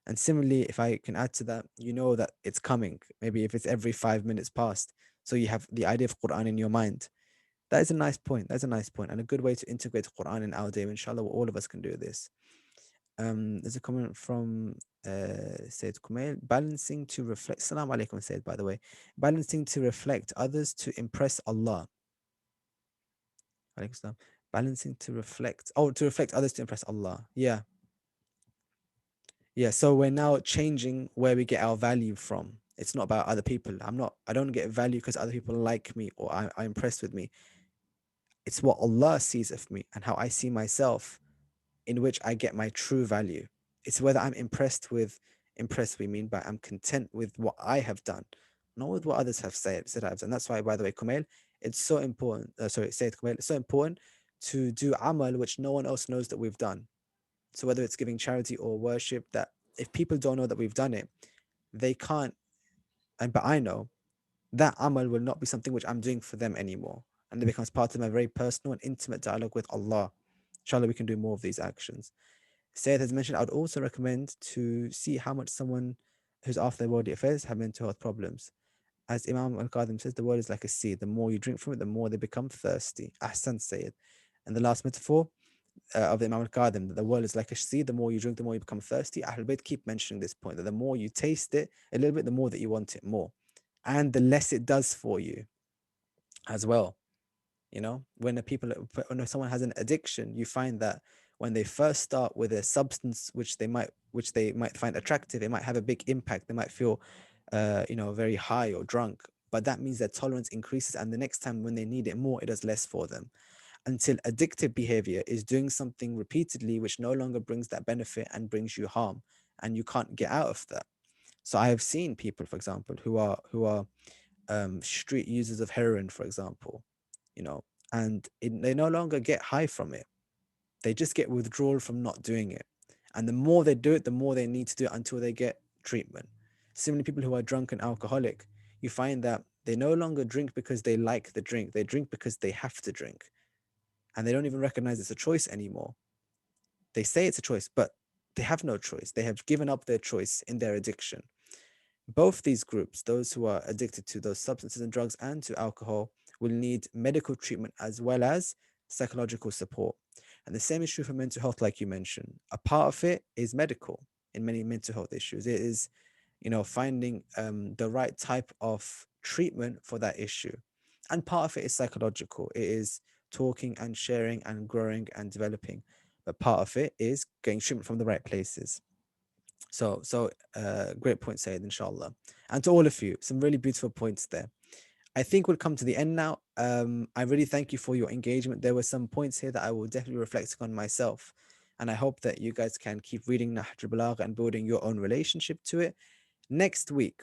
And similarly, if I can add to that, you know that it's coming. Maybe if it's every 5 minutes past, so you have the idea of Quran in your mind. That is a nice point. That's a nice point and a good way to integrate Quran in our day. Inshallah, all of us can do this. There's a comment from Sayyid Kumail, balancing to reflect. Salam alaikum, Sayyid, by the way. Balancing to reflect others to impress Allah. Alaikum salam. Balancing to reflect. Oh, to reflect others to impress Allah. Yeah. Yeah. So we're now changing where we get our value from. It's not about other people. I don't get value because other people like me or are impressed with me. It's what Allah sees of me and how I see myself, in which I get my true value. It's whether I'm impressed, we mean by I'm content with what I have done, not with what others have said. And that's why, by the way, Kumail, it's so important. Sayyid Kumail, it's so important to do amal which no one else knows that we've done. So whether it's giving charity or worship, that if people don't know that we've done it, they can't. But I know that amal will not be something which I'm doing for them anymore, and it becomes part of my very personal and intimate dialogue with Allah. Inshallah, we can do more of these actions. Sayyid has mentioned, I would also recommend to see how much someone who's after their worldly affairs have mental health problems. As Imam Al-Qadim says, the world is like a sea. The more you drink from it, the more they become thirsty. Ahsan, Sayyid. And the last metaphor of Imam Al-Qadim, that the world is like a sea. The more you drink, the more you become thirsty. Ahlul Bayt keep mentioning this point, that the more you taste it a little bit, the more that you want it more. And the less it does for you as well. When someone has an addiction, you find that when they first start with a substance which they might which they might find attractive, it might have a big impact. They might feel, very high or drunk, but that means their tolerance increases, and the next time when they need it more, it does less for them. Until addictive behavior is doing something repeatedly which no longer brings that benefit and brings you harm, and you can't get out of that. So I have seen people, for example, who are street users of heroin, for example, and they no longer get high from it. They just get withdrawal from not doing it. And the more they do it, the more they need to do it until they get treatment. Similarly, people who are drunk and alcoholic, you find that they no longer drink because they like the drink. They drink because they have to drink. And they don't even recognize it's a choice anymore. They say it's a choice, but they have no choice. They have given up their choice in their addiction. Both these groups, those who are addicted to those substances and drugs and to alcohol, will need medical treatment as well as psychological support. And the same is true for mental health, like you mentioned. A part of it is medical in many mental health issues. It is, finding the right type of treatment for that issue. And part of it is psychological. It is talking and sharing and growing and developing. But part of it is getting treatment from the right places. So great point, Said, inshallah. And to all of you, some really beautiful points there. I think we'll come to the end now. I really thank you for your engagement. There were some points here that I will definitely reflect on myself. And I hope that you guys can keep reading Nahjal Balagha and building your own relationship to it. Next week.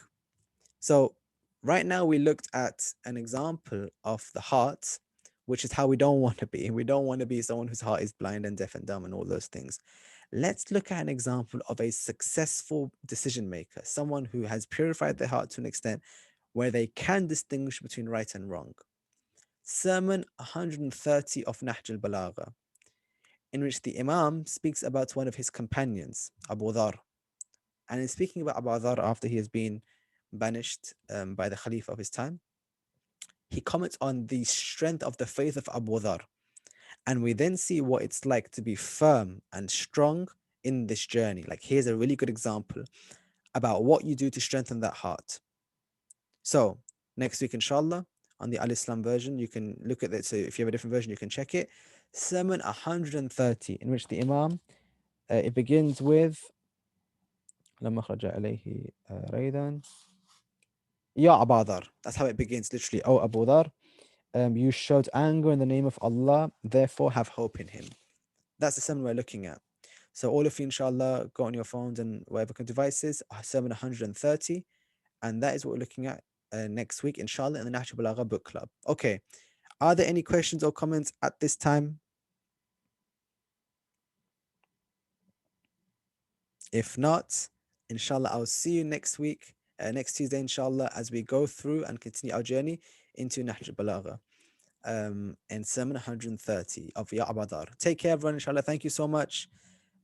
So right now we looked at an example of the heart, which is how we don't want to be. We don't want to be someone whose heart is blind and deaf and dumb and all those things. Let's look at an example of a successful decision maker, someone who has purified their heart to an extent where they can distinguish between right and wrong. Sermon 130 of Nahjal Balagha, in which the Imam speaks about one of his companions, Abu Dhar. And in speaking about Abu Dhar after he has been banished by the Khalifa of his time, he comments on the strength of the faith of Abu Dhar. And we then see what it's like to be firm and strong in this journey. Like, here's a really good example about what you do to strengthen that heart. So next week, inshallah, on the Al-Islam version, you can look at it. So if you have a different version, you can check it. Sermon 130, in which the Imam, it begins with لما خرج عليه ريدا يا أبا ذر. That's how it begins, literally. Oh, Abu Dhar, you showed anger in the name of Allah, therefore have hope in him. That's the sermon we're looking at. So all of you, inshallah, go on your phones and whatever devices, sermon 130, and that is what we're looking at next week, inshallah, in the Nahjal Balagha Book Club. Okay, are there any questions or comments at this time? If not, inshallah, I'll see you next week, next Tuesday, inshallah, as we go through and continue our journey into Nahjal Balagha. And sermon 130 of Ya Abu Dhar. Take care, everyone, inshallah. Thank you so much.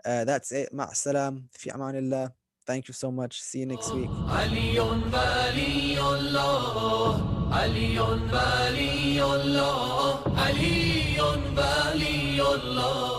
That's it. Ma'asalam. Fi amanillah. Thank you so much. See you next week. علي ولي الله علي ولي الله علي ولي الله